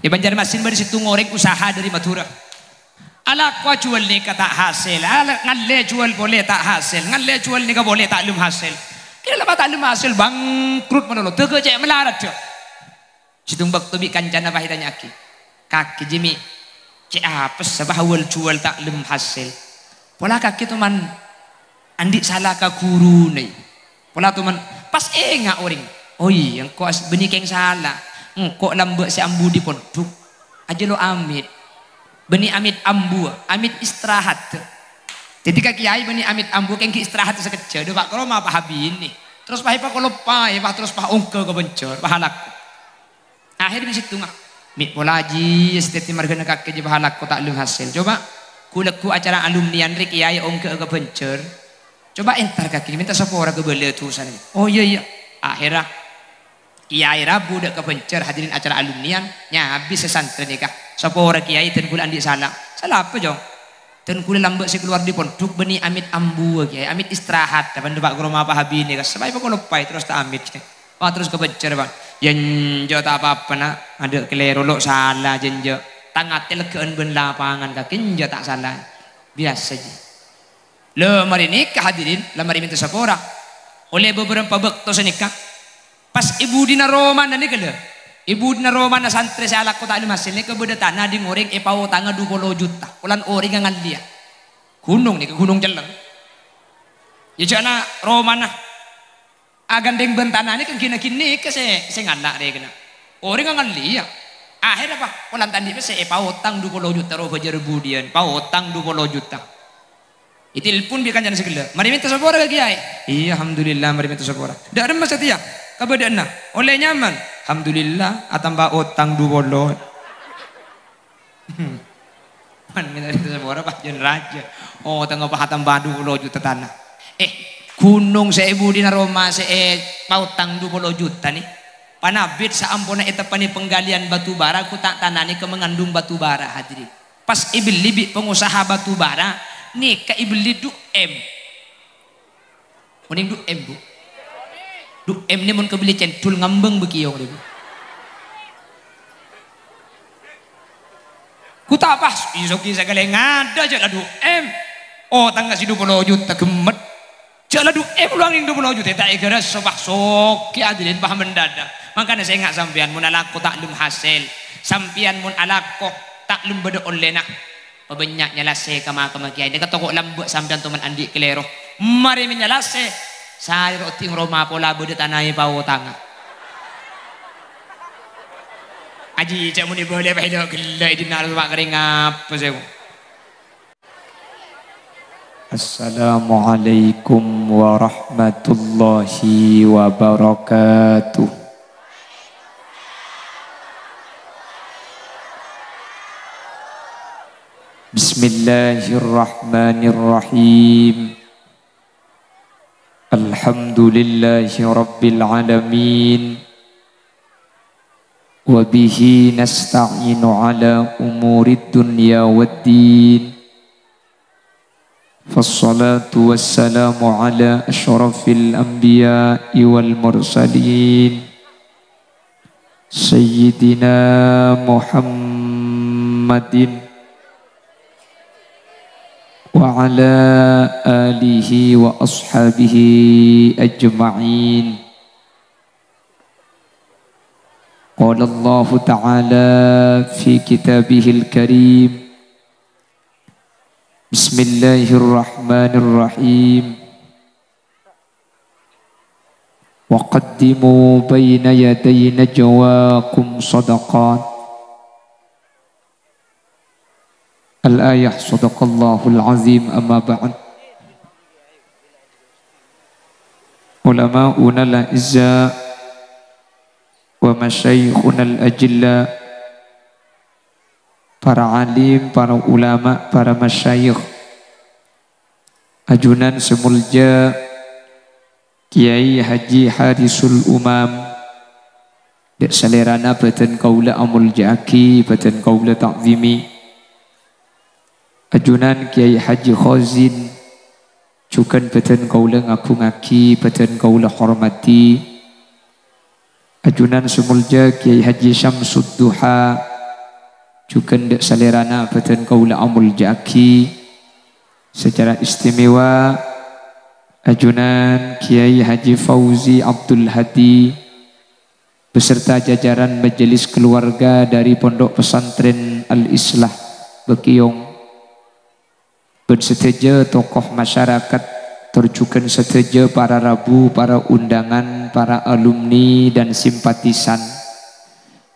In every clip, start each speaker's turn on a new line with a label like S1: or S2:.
S1: Di Banjarmasin di situ ngoreng usaha dari Madura. Ala kau jual ni tak hasil, ala ngalle jual boleh tak hasil, ngalle jual ni boleh tak lum hasil. Kira tak lum hasil bangkrut mana lo, terkejut melarat je. Situng waktu bi kancana bahitanya kaki jimi, cek apa sebab awal jual tak lum hasil. Pola kaki tu man andi salah ka guru ni. Pola tu man pas ngak orang. Oh iya, engkau benih keng salah, engkau lambat si ambu di pondok, aja lo amit. Beni amit ambu, amit istirahat. Ketika kiai beni amit ambu kengki istirahat sekejap. Dia pak kalau mau apa habis ini. Terus pak ipa kalau pak terus pak ongkel ke bencor, pahalak. Akhir di situ ngah. Mik polaji setiap margana kaki je pahalak ko tak lum hasil. Coba kuleku acara alumni Andri kiai ongkel ke bencor. Coba entar kaki minta sapora ke bela tu sana. Oh iya. Akhirnya kiai Rabu dak ke bencor hadirin acara alumnian nya habis sesantren nikah. Sapa orang kiai ten kula andi salah apa jong ten kula lambat si keluar di pondok beni amit ambu kiai amit istirahat depan pak guru apa habi ni kas sebab kok lupa terus tak amit terus kebecer bang jenjo tak apa-apa nak ada keliru lo salah jenjo tangat legaan ben lapangan kaki jenjo tak salah biasa je lo mari nikah hadirin lah mari minta sapa orang oleh beberapa waktu senikah pas ibu dina Roma nani kele ibu dina Roma na santri sa alak ko tak lumasil ni kebuda tanah di ngoreng ipaw tanga 20 juta ulan ori nga dia gunung ni gunung jalan ya jana Roma na agandeng bentana ni kan kini kasi nganak re kena ori nga dia akhir apa ulan tandi pa sa ipaw tang 20 juta ro bajar budian paw tang 20 juta itilpun bikan jana segala mari minta sapora ke kiai iya alhamdulillah mari minta sapora dak ada masa tia kabadaan na oleh nyaman alhamdulillah atamba otang 20 man minta sapora pak jen raja oh tangga pa atamba 20 juta tanah gunung sa ibu di Roma sa pautang 20 juta nih panabit sa ampona etapa ni penggalian batu bara ku tak tanani ke mengandung batu bara hadirin pas ibeli pengusaha batu bara nih ka ibeli du M mending du M bu du M ni mun kebeli centul ngambeng bekiyong dia ku tak pas isoki sagale ngada aja ladu M oh tangga si 20 juta gemet aja ladu M ulang 20 juta tak igara sobah soki adilin paham mendadak makanya saya ngak sampian mun alako tak lum hasil sampian mun alako tak lum beda oleh nak pabanyak nyalase kama kiai dekat toko lambuk sampian teman andi kelero mari menyalase saya roti Roma pola beda tanai pau tanga aji cak muni boleh bahida gelai di naru pak kering apa saya Assalamualaikum warahmatullahi wabarakatuh Bismillahirrahmanirrahim Alhamdulillahi rabbil alamin wa bihi nasta'inu ala umurid dunya waddin fassalatu wassalamu ala asyrafil anbiya'i wal mursalin sayyidina Muhammadin wa ala alihi wa ashabihi ajma'in. Qala Allah Ta'ala fi kitabihil karim Bismillahirrahmanirrahim wa qaddimu bayna yaday najwakum sadaqat Al-ayah sadaqallahul azim amma ba'd ulama'una al-izza wa masyayikhuna al-ajilla para alim, para ulama, para masyayikh ajunan semulja Kiai Haji Harisul Umam dek salerana badan kaula amul jaki badan kaula ta'zimi ajunan Kiai Haji Khazin cukan badan kaula ngaku ngaki badan kaula hormati ajunan semulja Kiai Haji Syamsud Duha juga dek salerana beten kaula amul jaki secara istimewa ajunan Kiai Haji Fauzi Abdul Hadi beserta jajaran majelis keluarga dari Pondok Pesantren Al-Islah Bekiong, berseteja tokoh masyarakat, terjukan seteja para rabu, para undangan, para alumni dan simpatisan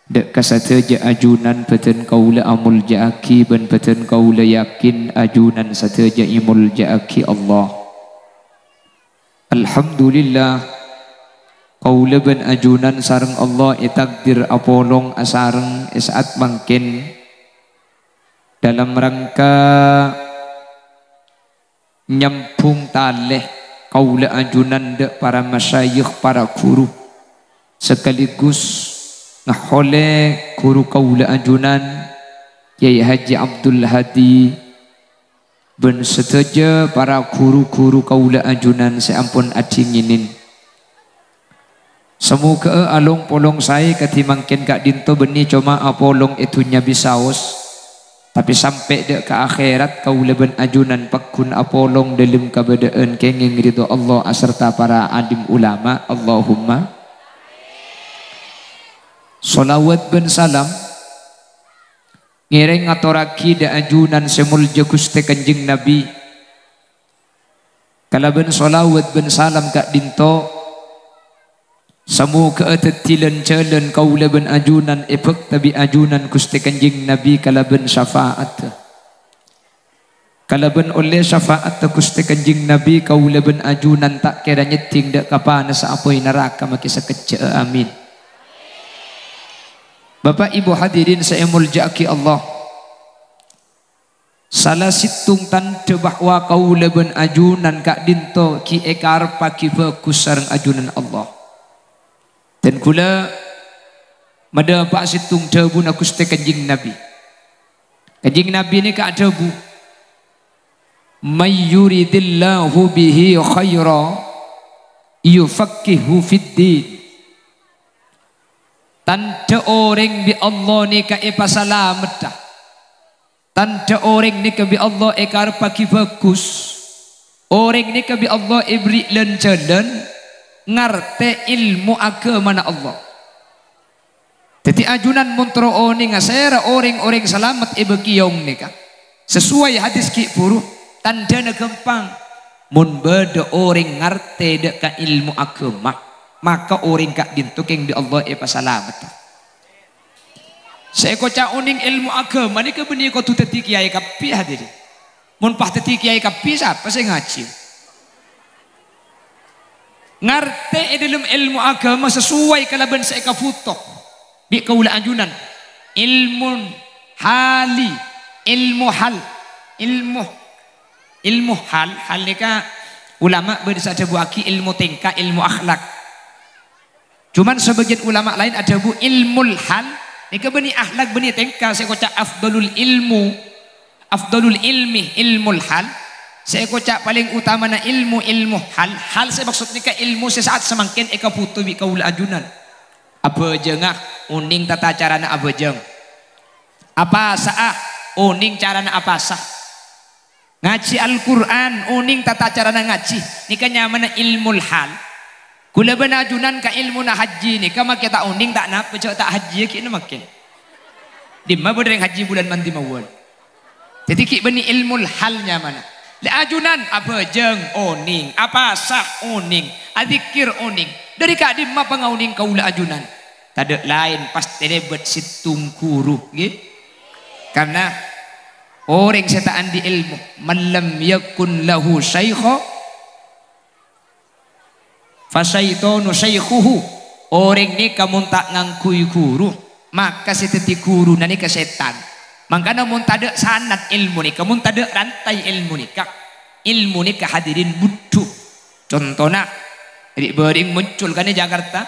S1: dek kasateja ajunan beten kaula amul jaaki ben beten kaula yakin ajunan sateja imul jaaki Allah. Alhamdulillah kaula ben ajunan sareng Allah takdir apolong asareng saat mangkin dalam rangka nyampung taleh kaula ajunan dek para masyayikh, para guru sekaligus ngahole guru kaula ajunan Kiai Haji Abdul Hadi ben seteja para guru-guru kaula ajunan seampun adinginin. Semoga along polong saya ketimangkin kak dinto beni cuma apolong itunya bisaos, tapi sampai dek ke akhirat kaula ben ajunan pakun apolong dalam kabadaan kenging ridho Allah aserta para alim ulama. Allahumma solawat ben salam ngiring ngaturaki da ajunan semulja Gusti Kanjeng Nabi. Kala ben solawat ben salam kak dinto samu keatetilan jalan kaula ben ajunan epek tabi ajunan Gusti Kanjeng Nabi kala ben syafaat. Kala ben oleh syafaat Gusti Kanjeng Nabi kaula ben ajunan tak kira nyeting dak kapana sa apoy neraka makisa kecce. Amin. Bapak Ibu hadirin saya muljaki Allah, salah situng tanda bahwa kaula ben ajunan kak dinto ki ekar paki bagus sareng ajunan Allah. Dan kula mada pak situng debu na Gusti Kanjeng Nabi. Kanjeng Nabi ni kak debu may yuridillahu bihi khaira yufaqihu fid din. Tanda orang bi Allah ni ka ipasalamat dah. Tanda orang ni ka bi Allah ekar pagi bagus. Orang ni ka bi Allah ibri lenjalan ngarte ilmu agama na Allah. Jadi ajunan montro oni ngasera orang selamat ibekiyong ni ka. Sesuai hadis ki puru tanda na gampang. Mun beda orang ngarte dek ka ilmu agama, maka orang kak dintukeng di Allah pasalamat. Saya kocak uning ilmu agama ni kebeni kau tu teti kiai kapi hadir. Mun pah teti kiai kapi siapa saya ngaji. Ngarte dalam ilmu agama sesuai kalaban saya kafutok. Bi kaula ajunan ilmun hali, ilmu hal, ilmu hal ni ka ulama bersada buaki ilmu tingkah, ilmu akhlak. Cuman sebagian ulama lain ada bu ilmul hal ni ke beni akhlak beni tingkah. Saya kocak afdalul ilmi ilmul hal. Saya kocak paling utama na ilmu hal saya maksud ni ka ilmu sesaat semangkin eka putu bi kaula ajunan. Apa jengah uning tata carana apa jeng. Apa sah uning carana apa sah. Ngaji Al-Qur'an uning tata carana ngaji. Ni ka nyamana ilmul hal. Kula benajunan ka ilmu na haji ni kama kita uning tak nak baca tak haji ki na makin. Dimma bodeng haji bulan mandi mawon. Jadi ki beni ilmul halnya mana? Le ajunan apa jeng oning, apa sah oning, adzikir oning. Dari ka dimma pangauning kaula ajunan. Tade lain pasti debet situng guru nggih. Karena orang setaan di ilmu malam yakun lahu syaikha fasaitonu syaikhuhu. Orang ni kamu tak ngangkui guru maka seteti guru nani ke setan. Makanya mun tade sanad ilmu ni kamu tade rantai ilmu ni kak ilmu ni hadirin butuh. Contohnya jadi bering muncul kan di Jakarta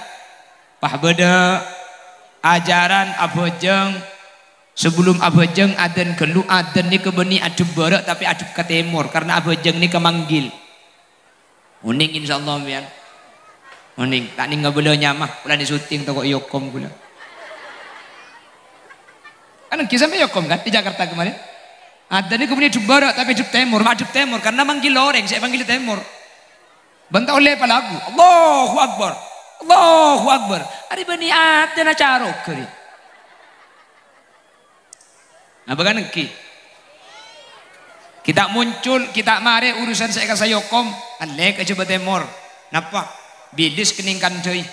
S1: pah beda ajaran abojeng sebelum abojeng adan kelu adan ni ke beni adub barak tapi adub ke timur karena abojeng ni kemanggil uning insyaallah biar uning tak ning ngabelo nyamah pula di syuting toko yokom pula Kan kisah Yokom kan di Jakarta kemarin. Ada nih kemudian hidup barat tapi hidup timur, hidup timur karena manggil orang, saya panggil timur. Bantau oleh pelagu, Allahu Akbar, Allahu Akbar. Hari bani ada na carok kiri. Nah bagaimana kita muncul, kita mari urusan saya kasih Yokom, alek aja timur. Napa? Bidis keningkan cuy.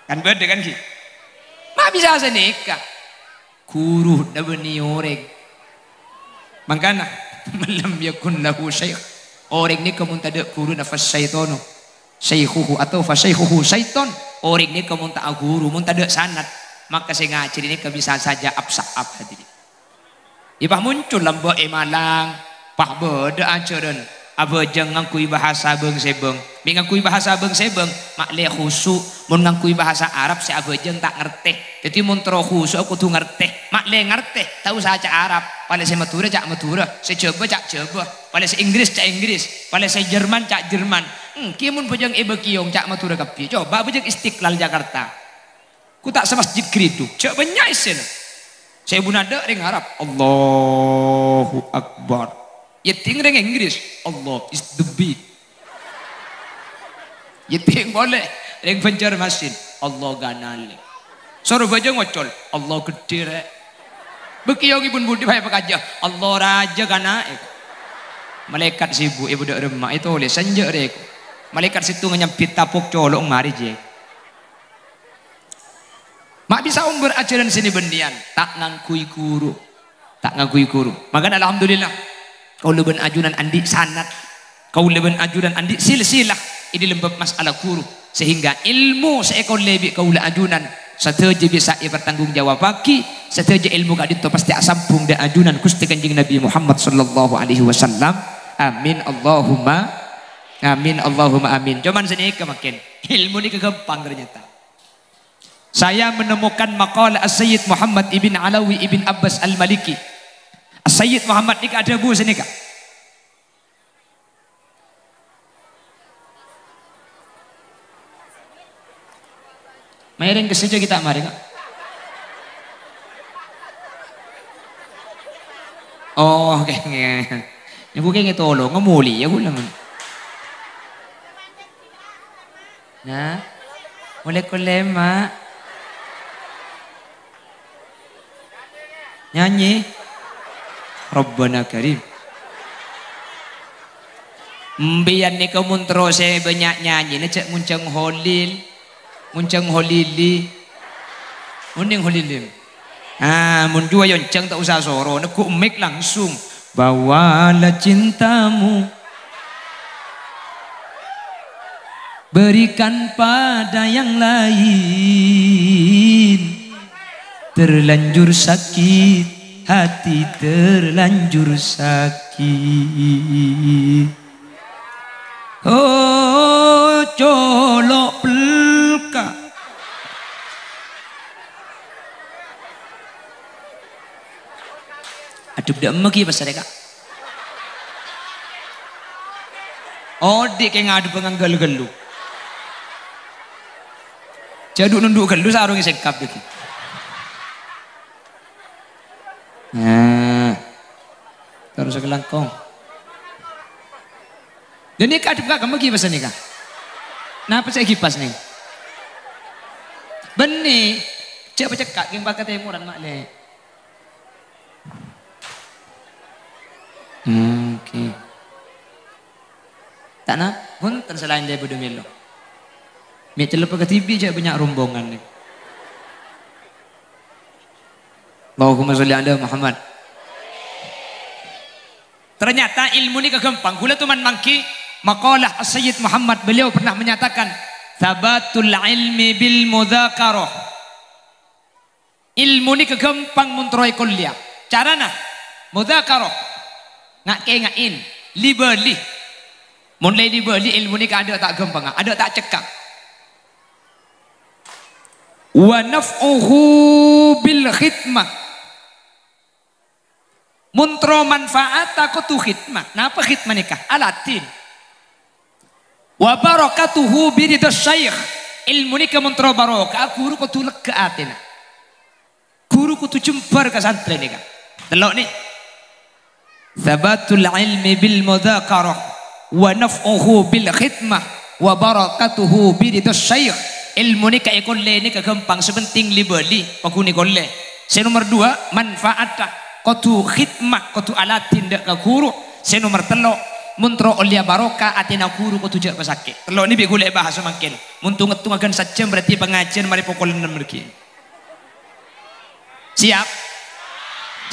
S1: Kan beda kan ki? Mak bisa senikah. Guru dabani orang. Makana malam yakun lahu syekh. Orang ni kamu tak ada guru nafas syaitono. Syekhuhu atau fasyekhuhu syaiton. Orang ni kamu tak guru, mun tak ada sanad. Maka saya ngajar ini bisa saja absa'ab hadirin. Ipah muncul lambo Malang, pah beda ajaran. Aba jeng ngangkui bahasa beng sebeng. Mi ngangkui bahasa beng sebeng, mak le khusuk. Mun ngangkui bahasa Arab si aba jeng tak ngerti. Jadi mun tro khusuk aku tuh ngerti. Mak le ngerti, tahu saja Arab. Pada saya Madura cak Madura, saya Jawa cak Jawa. Pada saya Inggris cak Inggris, pada saya Jerman cak Jerman. Kimun bejeng ibe kiong cak Madura kapi. Coba bejeng Istiqlal Jakarta. Ku tak semasjid Geriduk. Coba nyaisin. Saya bunada ring Arab. Allahu Akbar. Yeting ring Inggris. Allah is the beat. Yeting boleh ring Banjarmasin. Allah ganali. Suruh baca ngocol. Allah gede rek. Bekiyong ibun budi payah pekaja. Allah raja kana. Malaikat sibuk ibu dak remak itu oleh senja rek. Malaikat situ ngenyempit tapuk colok mari je. Mak bisa berajaran sini bendian. Tak ngangkui guru. Tak ngangkui guru. Maka alhamdulillah. Kau leben ajunan andi sanat. Kau leben ajunan andi silsilah. Ini lembab masalah guru. Sehingga ilmu seekor lebih kau ajunan. Seteja bisa bertanggung jawab bagi. Seteja ilmu gak dito pasti asampung dan ajunan. Kusti kanjeng Nabi Muhammad sallallahu alaihi wasallam. Amin Allahumma. Amin Allahumma amin. Cuman sini kemakin. Ilmu ini kegampang ternyata. Saya menemukan maqalah As-Sayyid Muhammad ibn Alawi ibn Abbas Al-Maliki. As-Sayyid Muhammad ini ada bu sini kak. Main kesaja kita mari kak. Oh oke. Ini gue kayak tolong ngemuli ya gue laman. Nah, boleh kolema. Nyanyi Rabbana Karim. Mbian ni kamu terus banyak nyanyi. Necak muncang holil, muncang holili, munding holilim. Mun dua yoncang tak usah soro. Neku mic langsung. Bawalah cintamu, berikan pada yang lain. Terlanjur sakit, hati terlanjur sakit. Oh, colok pelka. Aduh, dah megi pasal deka. Oh, dik kayak ngadu penganggal gelu. Jaduk nunduk gelu sarung sekap deki. Nah, terus kelangkong. Dan ini kadang kamu kipas nih kak. Kenapa saya kipas nih? Benih, coba cekak yang pakai timuran makle. Oke. Tak nak pun terselain dia berdemelo. Mencela pakai TV je banyak rombongan nih. Allahumma sholli ala Muhammad. Ternyata ilmu ini kegampang. Gula tuman mangki maqalah As-Sayyid Muhammad, beliau pernah menyatakan thabatul ilmi bil mudzakarah. Ilmu ini kegampang muntroy kuliah. Carana mudzakarah. Ngain libeli. Mulai libeli ilmu ini ada tak gampang, ada tak cekak. Wa naf'uhu bil khidmah. Muntro manfaat aku tuh khidmah. Napa khidmah nikah? Alatin. Wa barakatuhu biridus syekh. Ilmu nikah muntro barokah. Guru kau tuh lega atina. kudu jembar ke santri nih kan. Delok nih. Thabatul ilmi bil mudzakarah wa naf'uhu bil khidmah wa barakatuhu biridus syekh. Ilmu ni kayak kolle ni kagampang sepenting libeli pakuni kolle. Se nomor 2 manfaatah kotu khidmah kotu alatin dak ka guru. Se nomor 3 muntro olia barokah atina guru kotu jak pasake. Telok ni bi golek bahasa makin. Muntu ngetung agan sajam berarti pengajian mari pukul 6 mergi. Siap?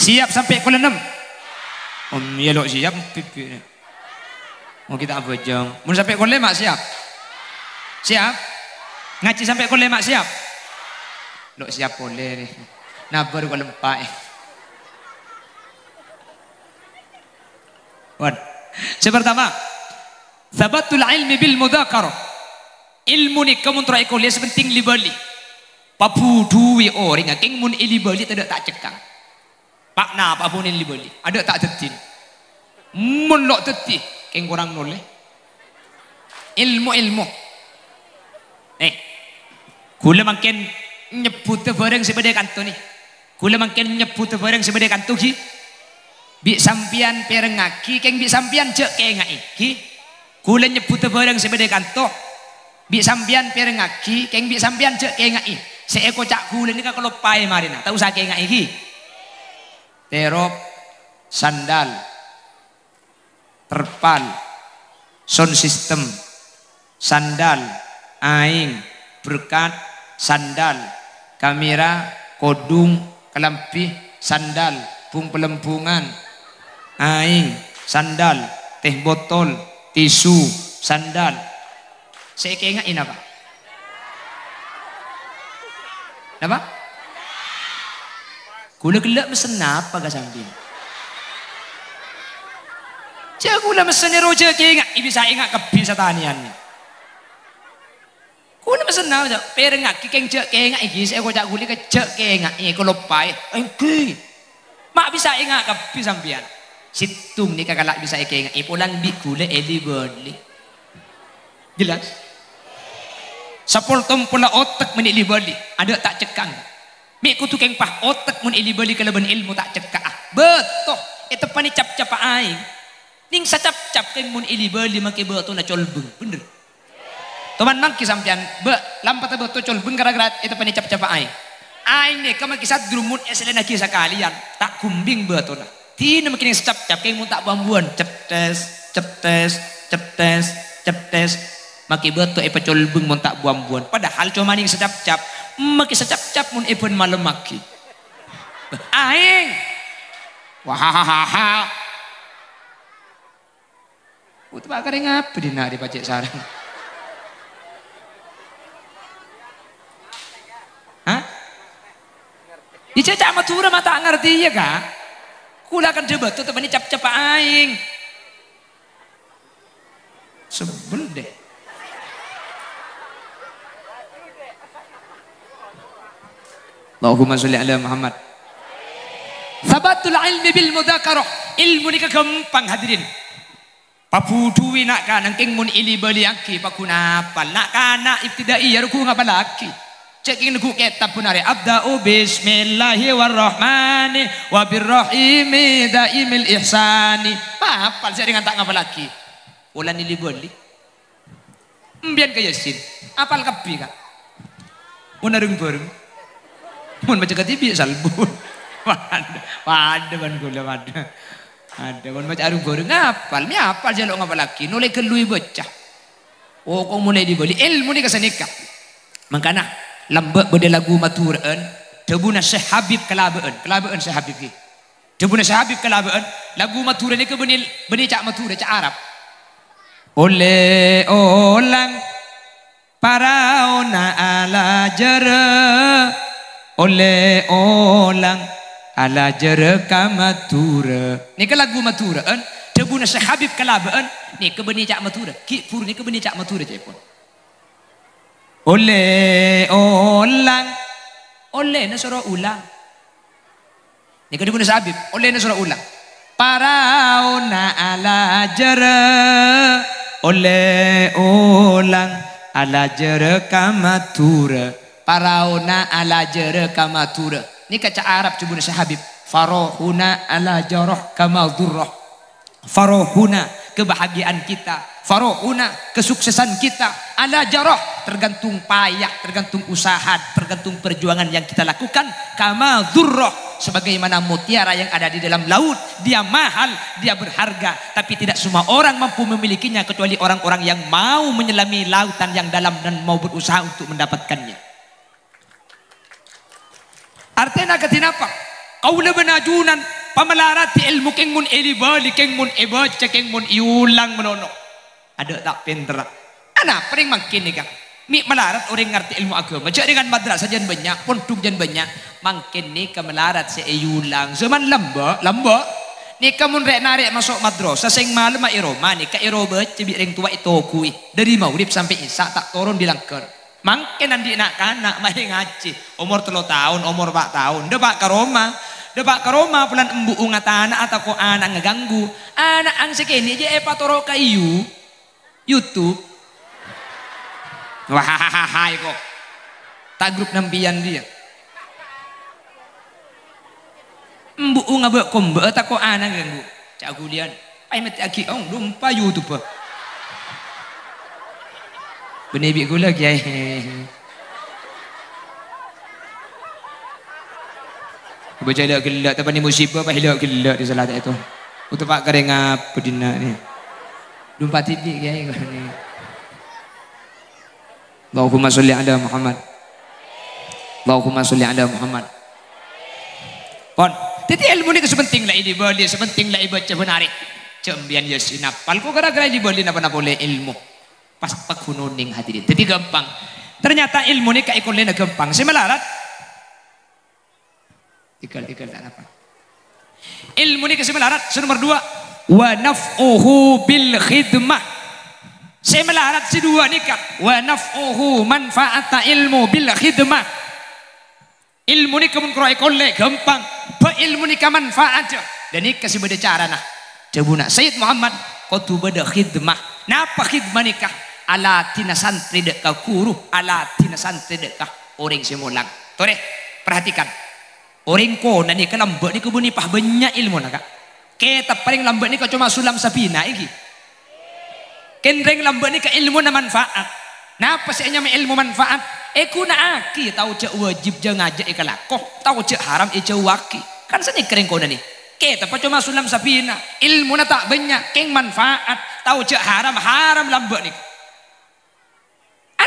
S1: Siap sampai pukul 6? Ya lo siap pipi. Mau kita abojong. Mun sampai pukul 5 siap? Siap? Ngaji sampai pukul 5 siap? Lo siap boleh nih. Nabar kalau lempak. Wan. Sepertama, thabatul ilmi bil mudzakarah. Ilmu ni kamu terai kuliah sepenting libali. Papu duwi orang ngakeng mun ilibali tidak tak cekang. Pak na apa pun ilibali. Ada tak tetin. Mun lok teti keng kurang noleh. Ilmu. Kula makin nyebut bareng sebeda kanto ni. Kula makin nyebut bareng sebeda kanto ki. Bi sampian perengaki keng bi sampian cek keng iki. Kula nyebut bareng sebeda kanto. Bi sampian perengaki keng bi sampian cek keng iki. Seeko cak kula ni kalau pai marina. Tahu sa keng iki. Terop, sandal, terpal, sound system, sandal, aing, berkat, sandal, kamera, kodung, kelampi, sandal, pung pelempungan, aing, sandal, teh botol, tisu, sandal. Saya keingat ini apa? Apa? Kula gelak mesen apa ke samping? Cak kula mesen roja keingat, bisa ingat kebisa taniannya. Kula mesen apa? Perengak keng cek keingat iki, saya kocak kuli ke cek keingat iki kalau pai. Engke. Mak bisa ingat kebi sampian. Situng ni kakalak bisa keingat. Pulang bi kula eli beli. Jelas? Sapol tompula otak menili beli. Ada tak cekang. Mik kutu keng pah otak mun ili beli kalaban ilmu tak cekak. Betul. Itu pani cap-cap aing. Ning sa cap-cap keng mun ili beli make betul na colbeng. Bener. Teman mangki sampean be lampat betul colbeng gara-gara itu pani cap-cap aing. Aing ni kama kisah drumun eselena kisah kalian tak kumbing betul na. Tina makin cap-cap keng mun tak bambuan ceptes ceptes ceptes ceptes. Maki betul epa colbeng mun tak buam-buan. Padahal cuma ning secap-cap. Maki secap-cap mun epon malam maki. Aing. Wahahaha. Utu bakar ngapa dina di pacek sarang. Hah? Icecak matura mata ngerti ya kak? Kula kan coba tuh teman cap-cap aing. Sebel deh. Allahumma sholli ala Muhammad. Sabatul ilmi bil mudzakarah. Ilmu ni gampang hadirin. Papuduwi nak kanang keng mun ili beli angki pakuna apal. Nak kana ibtidai ya ruku ngapa laki. Ceking nuku kitab punare abda'u bismillahirrahmani wa birrahimi daimil ihsani. Apal saya dengan tak ngapa laki. Ulan ili beli. Mbian ke Yasin. Apal kebi kak. Munarung bareng. Mun baca katibi salbun. Waduh kan gula waduh. Ada mun baca arung bareng ngapal, mi apal jaluk ngapal laki. Noleh kelui bocah. Oh kok mulai dibeli ilmu ni kesenika. Mangkana lambek bede lagu maturaan debuna Syekh Habib kelabaan Syekh Habib ki. Debuna Syekh Habib kelabaan lagu maturaan ni ke beni cak matura cak Arab. Oleh olang paraona ala jere oleh olang ala jereka matura. Ni ke lagu maturaan debuna Syekh Habib kelabaan ni ke beni cak matura ki pur ni ke beni cak matura cak pun. Oleh olang oleh na suruh ulang ni ke debuna Syekh Habib oleh na suruh ulang paraona ala jere oleh olang ala jereka matura. Paraona ala jere kamatura. Ini kaca Arab coba si Habib. Farohuna ala jarah kama durrah. Farohuna kebahagiaan kita. Farohuna kesuksesan kita. Ala jarah tergantung payah, tergantung usaha, tergantung perjuangan yang kita lakukan. Kama durrah sebagaimana mutiara yang ada di dalam laut. Dia mahal, dia berharga. Tapi tidak semua orang mampu memilikinya kecuali orang-orang yang mau menyelami lautan yang dalam dan mau berusaha untuk mendapatkannya. Artinya ketinapa? Kaula benajunan pamalarati ilmu keng mun elibali keng mun ebaca keng mun iulang menono. Ada tak pinter. Anak paling makin nih kang. Mi melarat orang ngerti ilmu agama. Jadi dengan madrasah jan banyak, pondok jan banyak. Makin nih ke melarat se iulang. Zaman lamba. Nih kamu narik masuk madrasah sing malam ma iroma nih ka iroba cebi ring tua itu kui. Dari maghrib sampai isya tak turun di langker. Makin nanti nak kanak main ngaji. Umur 3 tahun, umur 4 tahun. Depak ke Roma. Depak ke Roma pulan embu ungatana atau ko anak ngeganggu. Anak ang sekini aja patoro ka YouTube. Wah kok. Tak grup nampian dia. Embu unga buat kombe atau ko anak ngeganggu. Cak gulian. Pai mati aki ong lumpa YouTube. Benebi gula kiai. Baca dak gelak tapi musibah apa hilak gelak di salat itu. Untuk pak kering apa dina ni. Lumpa TV kiai ni. Allahumma sholli ala Muhammad. Allahumma sholli ala Muhammad. Pon, titi ilmu ni sepenting lah ini boleh, sepenting lah ibaca benar. Cembian ya sinapal ko gara-gara di boleh napa boleh ilmu. Pas pakunoning hadirin. Jadi gampang. Ternyata ilmu ni kayak ikon gampang. Saya melarat. Ikal tak apa. Ilmu ni kasih melarat. Nomor 2. Wa naf'uhu bil khidmah. Saya melarat si 2 ni kan. Wa naf'uhu manfaata ilmu bil khidmah. Ilmu ni kamu kroy kolle gampang. Ba ilmu ni ka manfaat. Dan ni kasih beda cara nah. Coba nak Sayyid Muhammad kau tu beda khidmah. Napa khidmah nikah? Alatina santri dek kau kuru, alatina santri dek kau orang semulang. Tore, perhatikan. Orang ko nani ke lambat ni kebuni pah banyak ilmu nak. Kita paling lambat ni kau cuma sulam sapina iki. Kendreng lambat ni ke ilmu na manfaat. Napa sih nyama ilmu manfaat? Aku na aki tahu cak wajib jangan aja ikalakoh, tahu cak haram cak waki. Kan seni kering ko nani. Kita cuma sulam sapina. Ilmu na tak banyak, keng manfaat. Tahu cak haram lambat ni.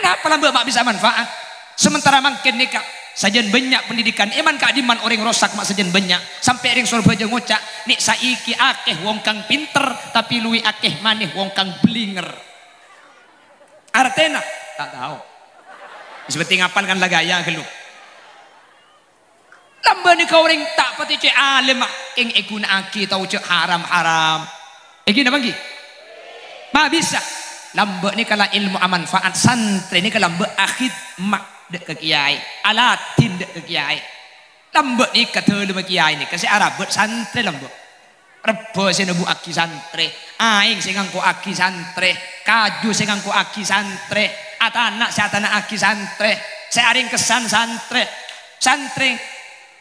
S1: Apa lambat mak bisa manfaat? Sementara makin nikah sajen banyak pendidikan iman keadiman orang rosak mak sajen banyak sampai ring sorba jeung ngocak nik saiki akeh wong kang pinter tapi luwi akeh maneh wong kang blinger. Artena tak tahu. Seperti ngapal kan lagaya gelu. Lambat ni kau ring tak pati cek alim mak ing eguna aki tahu cek haram. Egi na banggi? Ma bisa. Lambat ni kala ilmu amanfaat santri ni kala lambat akhid mak dek ke kiai alatin dek ke kiai lambat ni kata lima kiai ni kasi Arab santri lambat rebo saya nebu aki santri aing saya ngangku aki santri kaju saya ngangku aki santri atanak saya atanak aki santri saya aring kesan santri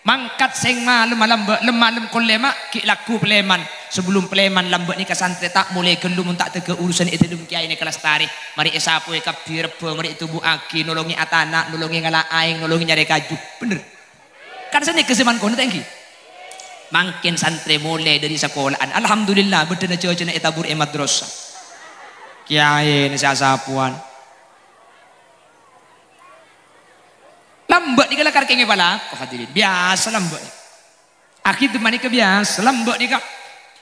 S1: mangkat sing malam lemah kolema ki laku peleman sebelum peleman lambat ni ke santri tak mulai gelum tak tege urusan itu dum kiai ni kelas tarikh mari esapu e kapir pe mari tubuh aki nolongi atana nolongi ngala aing nolongi nyari kaju bener kan seni keseman kono tengki makin santri mulai dari sekolahan alhamdulillah bedena ceuceuna eta bur madrasah kiai ni sasapuan lambat ni kala karkenge bala kok hadirin biasa lambat ni akhir temani ke biasa lambat ni kak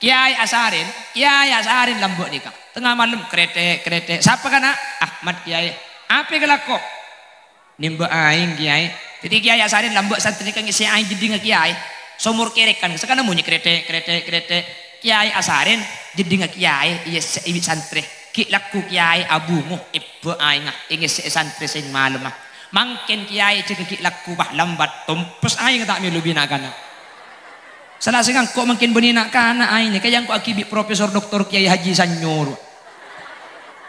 S1: kiai asarin lambat ni kak tengah malam krete siapa kana Ahmad kiai apa kelako nimba aing kiai jadi kiai asarin lambat santri kang isi aing jadi kiai somur kerekan sekana munyi krete kiai asarin jadi kiai iya ibi santri ki laku kiai abungu ibu aing ingis santri sing malam mangken kiai cekik laku bah lambat tumpes aing tak milu bina kana salah singang kok makin benina kana aing ni kayang ko akibi profesor doktor kiai haji sanyur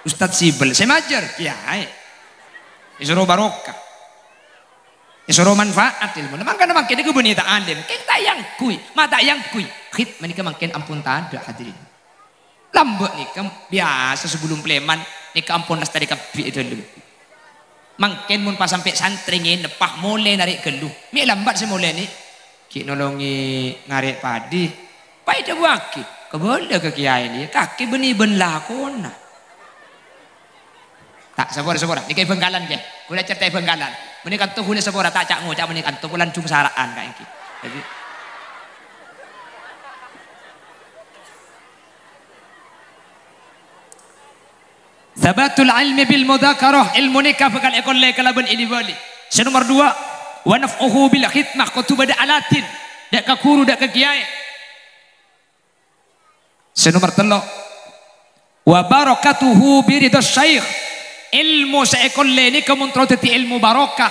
S1: ustad sibel saya majar kiai disuruh barokah Isoro manfaat ilmu. Mangkana mangkin iku beni tak alim. Keng tayang kui, mata yang kui. Khid menika mangkin ampun tada hadirin. Lambek nika biasa sebelum pleman nika ampun nas tadi kabi dulu. Mangkin mun pas sampai santri nepah mulai narik geluh. Mi lambat se mulai ni. Ki nolongi ngarik padi. Pai dah waki. Keboleh ke kiai ni. Kaki beni ben lakona. Tak sabora. Nika Bengkalan ke. Kula cerita Bengkalan. Menikah tuh hule sebora tak cak ngocak menikah tuh bulan cung saraan kayak gitu. Jadi Sabatul ilmi bil mudzakarah, ilmu nikah bakal ekol le kalaban ini bali. Nomor 2, wa naf'uhu bil khidmah kutub ada alatin. Dak ka guru dak ka kiai. Nomor 3, wa barakatuhu bi ridha syekh. Ilmu seekor ini kemuntro teti ilmu barokah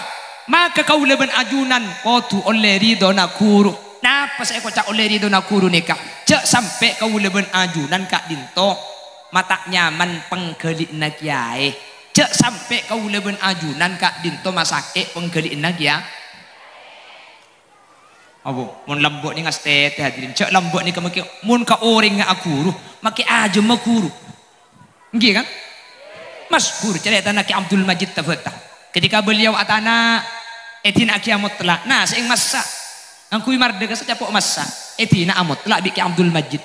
S1: maka kau leben ajunan kotu oleh ridho nak guru napa seekor cak oleh ridho nak guru nikah cak sampai kau leben ajunan kak dinto mata nyaman penggelik nak kiai cak sampai kau leben ajunan kak dinto masake penggelik nak ya abo mun lembok ni ngaste hadirin cak lembok ni kemaki mun ka orang ngak guru maki aja mak guru nggih kan masyhur cerita Ki Abdul Majid Tafatah ketika beliau atana etina kiamut telah nah seing masa angkui mardega secapok masa etina amut telah bi Ki Abdul Majid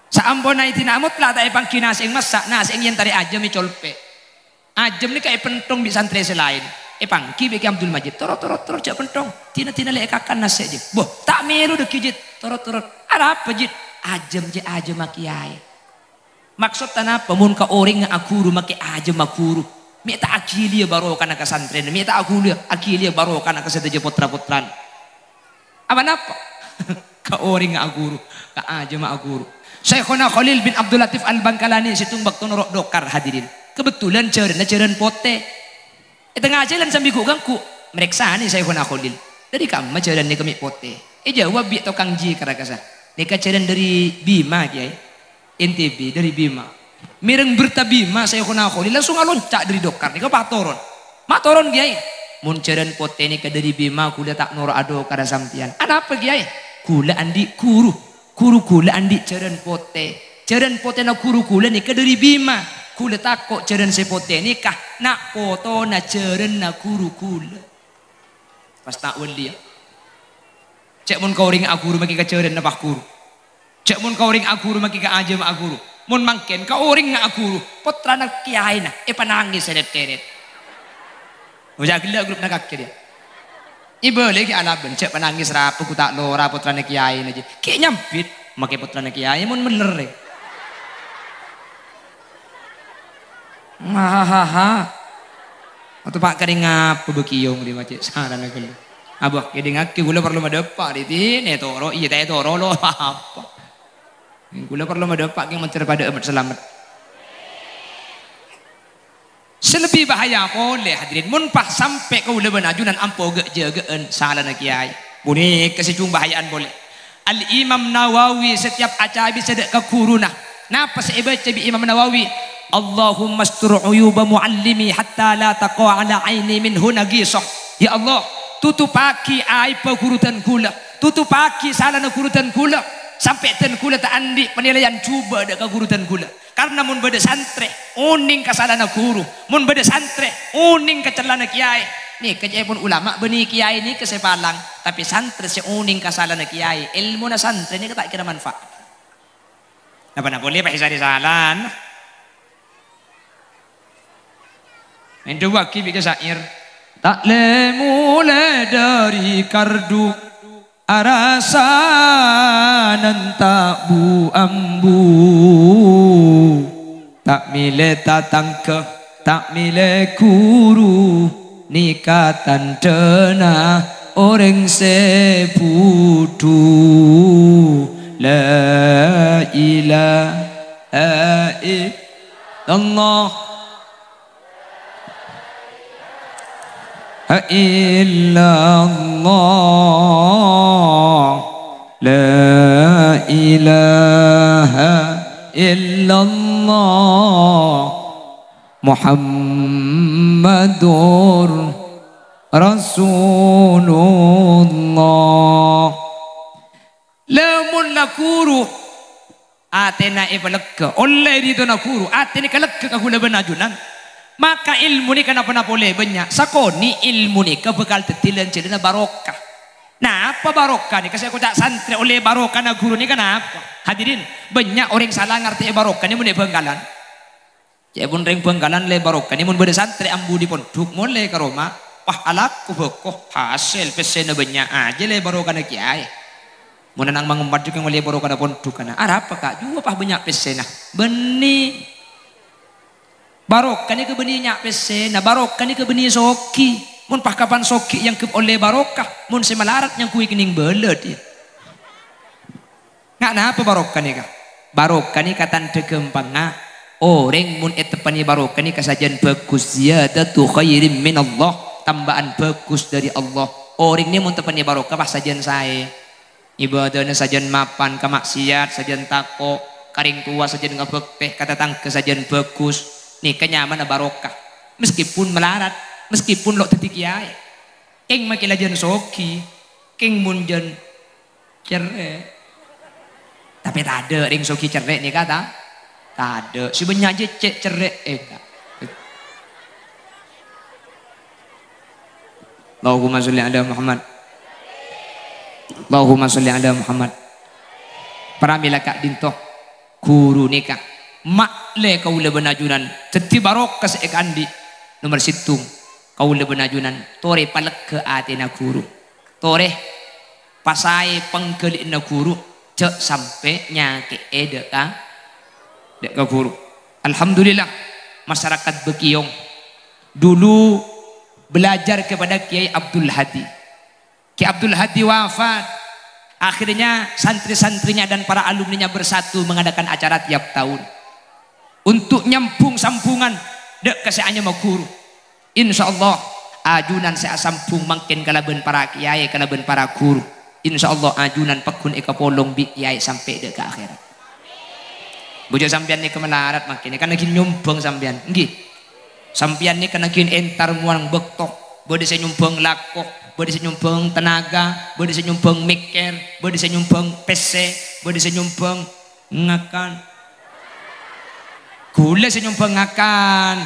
S1: saampona etina amut telah tak pangkina seing masa nah seing yen tari ajem colpe ajem ni kayak pentong di santri selain pangki bi Ki Abdul Majid toro cak pentong tina le kakan nase je boh tak meru de kijit toro ada apa jit ajem je ajem kiai. Maksud tanah pemun ka orang nga akuru make aja makuru. Mi tak akili baro kana ka santren, mi tak akili baro kana ka sedaja putra-putran. Apa napa? Ka orang nga akuru, ka aja ma akuru. Syekhuna Khalil bin Abdul Latif Al-Bangkalani situng bakto norok dokar hadirin. Kebetulan ceureun pote. Tengah jalan sambil gangku. Mereksa ni Syekhuna Khalil. Dari kamu ceureun ni kami pote. Jawab bi tokang ji karakasa. Nika ceureun dari Bima kiai. NTB dari Bima mireng berita Bima saya kena Khalil langsung loncat dari dokar nika matoron kiai mun ceren pote nika dari Bima kula tak noro ado kada sampian ada apa kiai kula andi kuru kula andi ceren pote na kuru kula nika dari Bima kula takok ceren sepote nika nak foto na ceren na kuru kula pas tak wali cek mun kau ring aguru maki ka ceren na bakuru cek mun kau ring aguru maki ka aja ma aguru mun mangken kau ring nga aguru putra nak kiai na panangis sedet-sedet uja gila grup nak dia ibu lagi alaben cek panangis rapu ku tak lora putra nak kiai na je ki nyampit maki putra nak kiai mun meler hahaha atau pak kering apa bekiyong di macet saran aku abah kedeng aku gula perlu madepak di ne toro iya teh toro lo apa gula perlu madepak yang mencer pada amat selamat selebih bahaya boleh hadirin mun pah sampai kau leben ajunan ampo ge jegeen salah nak kiai buni kesicung bahayaan boleh Al Imam Nawawi setiap acabi sedek ke kuruna napa seiba cabi Imam Nawawi Allahumma astur uyuba muallimi hatta la taqa ala aini minhu nagisah ya Allah tutupaki aib gurutan kula tutupaki salah na gurutan kula sampai ten kula tak andi penilaian cuba dak gurutan kula karena mun beda santre uning kasalana guru mun beda santre uning kecelana kiai nih kejaya pun ulama beni kiai ini kesepalang tapi santre si uning kasalana kiai ilmu na santre ini tak kira manfaat apa nak boleh pak isari salan main dua kibi ke syair tak le mulai dari kardu arasanan tak bu ambu tak mile tatangke tak mile kuru nikatan dena orang sepudu la ilaha illallah illallah la ilaha illallah Muhammadur Rasulullah. Lamun nakuru atena ibalega oleh itu nakuru atena kalega kahula benajunan maka ilmu ni kenapa boleh banyak sakoni ilmu ni kebekal tetilan cedena barokah. Nah apa barokah ni kasi aku tak santri oleh barokah na guru ni kenapa hadirin banyak orang salah ngerti barokah ni mulai benggalan cek pun ring benggalan le barokah ni mun beda santri ambu di pondok mulai ke Roma wah alaku bekoh hasil pesena banyak aja le barokah na kiai mun nang mangumpat juga mulai barokah na pondok kana arah apa kak juga pah banyak pesena benih barokah ni ke benih nyak pesena barokah ni ke benih soki mun pah kapan soki yang ke oleh barokah mun semalarat yang kui kening belet ya ngak na apa barokah ni kah barokah ni katan tegempang orang mun etepani barokah ni kasajan bagus ziyadatu khairim min Allah tambahan bagus dari Allah orang ni mun tepani barokah pah sajan saya ibadahnya sajan mapan kemaksiat sajan tako karing tua sajan ngebek kata tangke sajan bagus nih kenyamanan barokah meskipun melarat meskipun lo teti kiai keng makilah jan soki keng munjan cerai tapi tak ada ring soki cerai nih kata tak ada si banyak aja cek cerai kak Allahumma sholli ala Muhammad Allahumma sholli ala Muhammad paramila kak dintoh guru nikah mak le kau le benajunan teti barokah seek andi nomor situng kau le benajunan tore palek ke atena guru tore pasai pengkelin na guru cek sampai nyake dek ka guru. Alhamdulillah masyarakat Bekiong dulu belajar kepada Kiai Abdul Hadi. Kiai Abdul Hadi wafat, akhirnya santri-santrinya dan para alumninya bersatu mengadakan acara tiap tahun untuk nyambung sambungan dek keseannya mau guru. Insya Allah ajunan saya sambung makin kalaben para kiai kalaben para guru. Insya Allah ajunan pekun eka polong bi kiai sampai dek ke akhirat. Bojo sampean ni kemelarat makin kan lagi nyumbang sampean nggih. Sampean ni kan lagi entar muang bektok, bodi saya nyumbang lakok, bodi saya nyumbang tenaga, bodi saya nyumbang mikir, bodi saya nyumbang PC, bodi saya nyumbang ngakan. Gula saya nyumbang ngakan.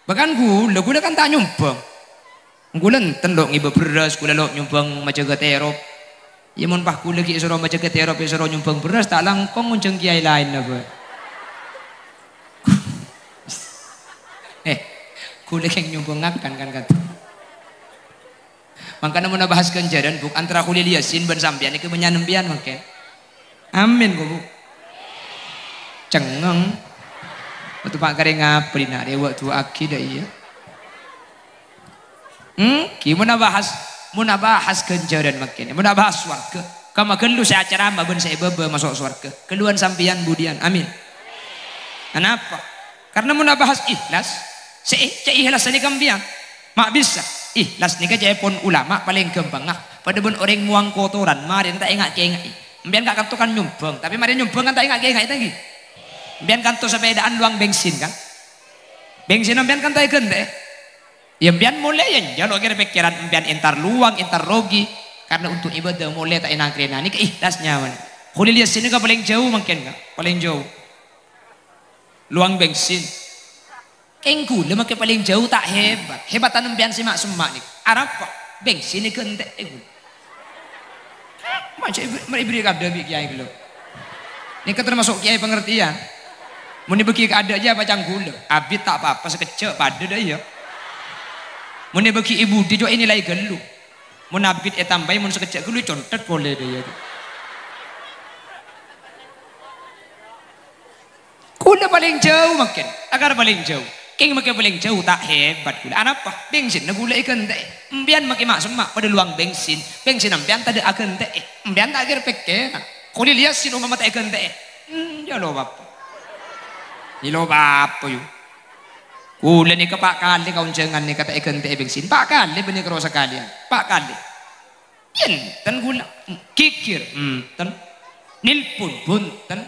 S1: Bahkan gula kan tak nyumbang. Gula enten lo ngiba beras, gula lo nyumbang majaga terop. Ya mun pah gula ki isoro majaga terop isoro nyumbang beras tak langkong ngunceng kiai lain apa. Gula yang nyumbang ngakan kan kata. Makanya mau bahas kenjaran buk antara kuliah liasin ban sampian ini kemenyanempian makin. Amin bu. Cengeng. Waktu pak kare ngapri nari waktu akidah iya. Gimana bahas kenjaran makin. Mau bahas swarga. Kamu gelu saya acara mbak ben saya bebe masuk swarga. Keluhan sampian budian. Amin. Kenapa? Karena mau bahas ikhlas. Cek ikhlas ini kambiang mak bisa ikhlas ni kerja pun ulama paling gampang pada pun orang muang kotoran mari tak ingat mbian gak kantukan nyumbang tapi mari nyumbang kan tak ingat lagi mbian kantu sepedaan luang bensin kan bensin mbian kan tak gende ya mbian mulai yang jalur kira pikiran mbian entar luang entar rogi karena untuk ibadah mulai tak enak kena ni keikhlasnya man kuli lihat sini kan paling jauh mungkin kan paling jauh luang bensin Kengku lama ke paling jauh tak hebat. Hebatan empian si mak semak ni. Arapa? Bensin ni kentek. Macam beri kabda bik kiai dulu. Ni kan termasuk kiai pengertian. Muni bagi ada aja macam gula. Abid tak apa-apa sekecil pada dah ya. Muni bagi ibu dia juga ini lagi gelu. Mun abid tambah mun sekecil gelu contet boleh dia. Gula paling jauh makin. Agar paling jauh. Keng makin paling jauh tak hebat gula. Apa? Bensin na gula ikan teh. Embian makin mak semak pada luang bensin. Bensin embian tak ada akan teh. Embian tak kira peke. Kau lihat sih rumah mata ikan teh. Ya lo bapa. Ni lo bapa yuk. Gula ni kepak kali kau jangan ni kata ikan teh bensin. Pak kali benih kerosa kalian. Pak kali. Ten gula. Kikir. Ten. Nilpun bunten.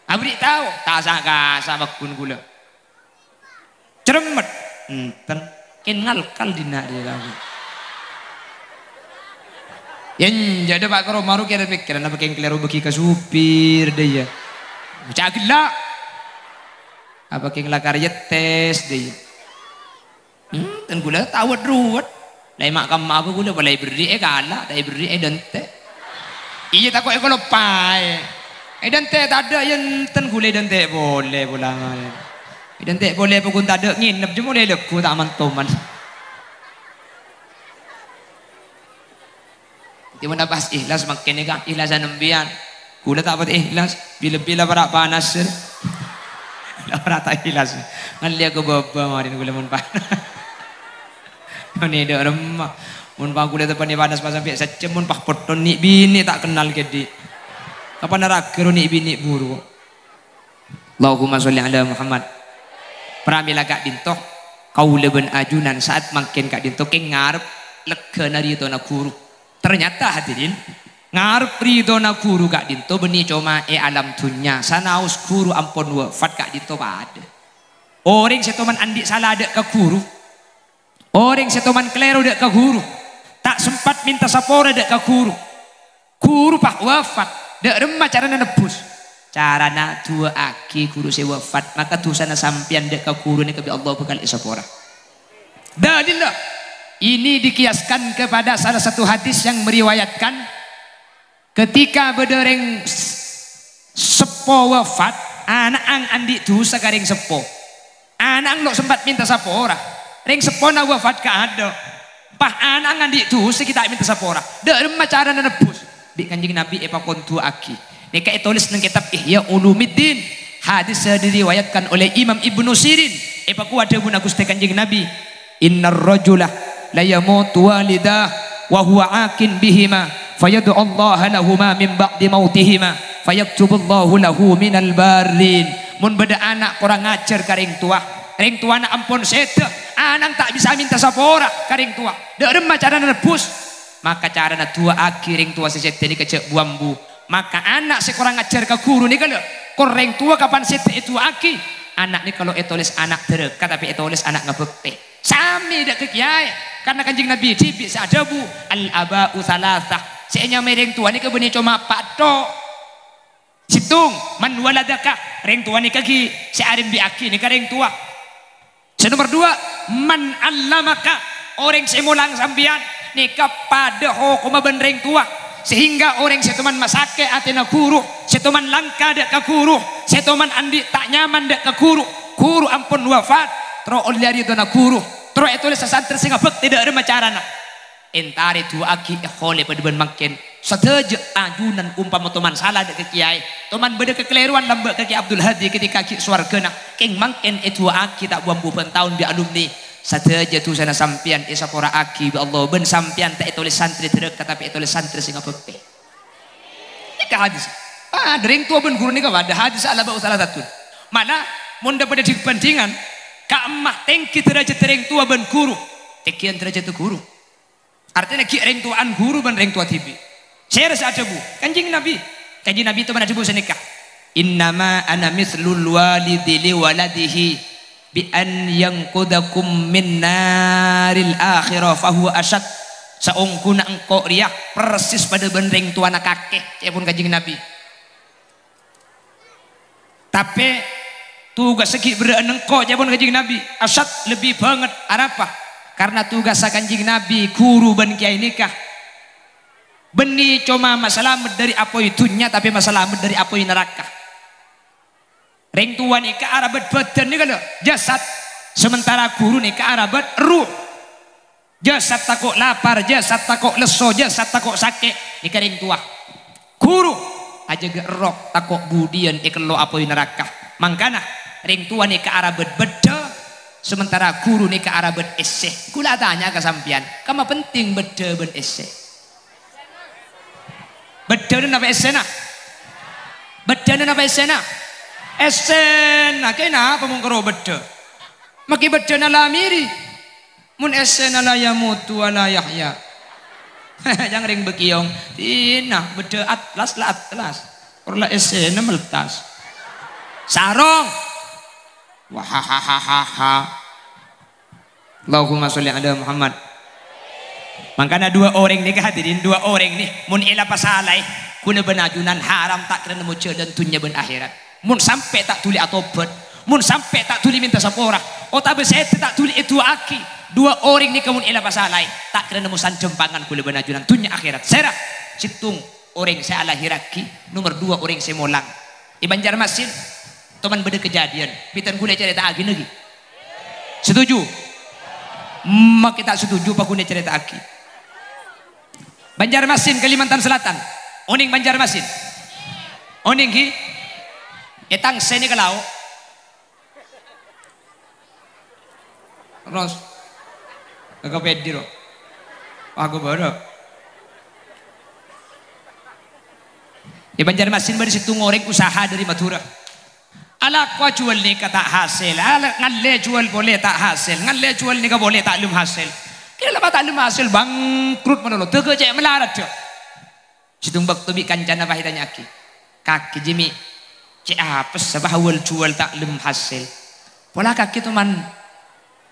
S1: Abri tahu tak sangka sama kun gula. Ceremet, ten kenal kal dina dia lagi. Yang jadi Pak Karo maru kira pikiran apa yang keliru bagi ke supir deh ya. Cagila. Apa yang lakar tes deh. Dan gula tahu ruwet. Lai mak kam aku gula balai beri kalah, lai beri dente. Iya takut kalau pai. Dente tak ada yang ten gula dente boleh pulang. Dente boleh pun tak ada nginep je boleh leku tak mantoman. Di mana bahas ikhlas makin ni kan ikhlasan nembian. Gula tak apa ikhlas bila berat panas. Lah rata ikhlas. Ngali aku baba marin gula mun panas. Ni dah remah. Mun pang gula depan ni panas pas sampai secem mun pak poton ni bini tak kenal kedi. Kapan narager ni bini buru. Allahumma sholli ala Muhammad. Pramila kak dintoh kau leben ajunan saat makin kak dintoh ke ngarep lega nari to na guru. Ternyata hadirin ngarep ridho na guru kak dintoh beni cuma alam dunya sanaus guru ampun wafat kak dintoh pada. Orang setoman andi salah ada ke guru. Orang setoman keliru ada ke guru. Tak sempat minta sapora ada ke guru. Guru pak wafat. Dak remah carana nebus. Carana dua aki guru si wafat. Maka dosana sampian dak ke guru ni kebi Allah bekal sapora. Dalillah. Ini dikiaskan kepada salah satu hadis yang meriwayatkan ketika bedereng sepo wafat, anak ang andi dosa karing sepo. Anak lo sempat minta sapora. Ring sepo na wafat ka ada. Pah anak andi dosa kita minta sapora. Dak remah cara nebus. Di Kanjeng Nabi epa kontu aki. Nika tulis nang kitab Ihya Ulumuddin. Hadis diriwayatkan oleh Imam Ibnu Sirin. Epa ku ada guna Gusti Kanjeng Nabi. Innar rajulah la yamutu walidah wa huwa akin bihima fayad'u Allah lahuma min ba'di mautihima fayaktubullahu lahu minal barin. Mun beda anak kurang ngajar karing tua. Ring tua na ampun sete. Anak tak bisa minta sapora karing tua. Dak remah cara nebus. Maka cara na tua akiring tua sesete ni kecek buambu. Maka anak sekurang ngajar ke guru ni kalau koreng tua kapan sete itu aki. Anak ni kalau etulis anak terdekat tapi etulis anak ngebekte. Sami dak ke kiai. Karena Kanjeng Nabi cipik seadabu al-aba'u thalathah. Seenya mereng tua ni kebeni cuma patok. Situng man waladaka reng tua ni kaki searim bi aki ni kareng tua. Nomor dua man allamaka orang semulang sambian ni kepada hukum benreng tua sehingga orang setuman masake atina guru setuman langka dak ke guru setuman andi tak nyaman dak ke guru ampun wafat tro oliari dona guru tro etulis sasantri sehingga bek tidak ada macarana entare tu aki khole pada ben makin sateje ajunan umpama teman salah dak ke kiai teman beda kekeliruan lambe ke Kiai Abdul Hadi ketika ki swargana keng mangken itu aki tak buang buban tahun bi alumni sateje tu sana sampian isa pora aki bi Allah ben sampian tak etulis santri terdekat tapi etulis santri sehingga bek ika hadis dering tua ben guru ni ka ada hadis ala ba salah satu mana mun dapat dipentingan ka emah tengki derajat ring tua ben guru tekian derajat tu guru artinya ki ring tuaan guru ben ring tua tibi saya rasa ada bu Kanjeng Nabi itu mana coba senikah innama ana mislul walidi li waladihi bi an yanqudakum min naril akhirah fahuwa asyad saungkuna engkau riak persis pada benring tuana kakek ya pun Kanjeng Nabi tapi tugas segi bereun engkau ya pun Kanjeng Nabi asyad lebih banget apa karena tugas Kanjeng Nabi guru ben kiai nikah beni cuma masalah dari apoi dunya tapi masalah dari apoi neraka ring tua ni ke arah badan ni kalau jasad sementara guru ni ke arah ruh jasad takut lapar jasad takut leso jasad takut sakit ni ke ring tua guru aja gerok takut budian ikelo apoi neraka mangkana ring tua ni ke arah beda sementara guru ni ke arah eseh kula tanya ke sampian kama penting beda ben eseh bedanan apa esena? Bedanan apa esena? Esena kenapa mengkaro beda? Maki bedana lamiri. Mun esena la yamutu wa la yahya. Jangan ring bekiong. Tina beda atlas la atlas. Orla esena meltas. Sarong. Wahahahaha. Allahumma sholli ala Muhammad. Makanya dua orang ni hadirin, dua orang ni mun ela pasalai kuna benajunan haram tak kena muncul dan tunya ben akhirat. Mun sampai tak tuli atobat, mun sampai tak tuli minta sapora, o tak beset tak tuli itu aki. Dua orang ni kamun ela pasalai tak kena musan jempangan kula benajunan tunya akhirat. Serah situng orang saya alahiraki, nomor dua orang saya molang. Di Banjarmasin teman beda kejadian, pitan kula cerita agi lagi. Setuju? Mak kita setuju pak kula cerita agi. Banjarmasin Kalimantan Selatan, oning Banjarmasin, oning ki, etang seni kalau, ros, agak pediro, aku baru. Di Banjarmasin baru situ ngoreng usaha dari Madura. Ala kau jual ni kata hasil, ala ngalle jual boleh tak hasil, ngalle jual ni boleh tak lum hasil. Kira tak lum hasil bangkrut mana lo, terkejut melarat je. Situng bakto bi kancana pahitanya aki, kaki jemi, cek apa sebab awal jual tak lum hasil. Pola kaki tu man,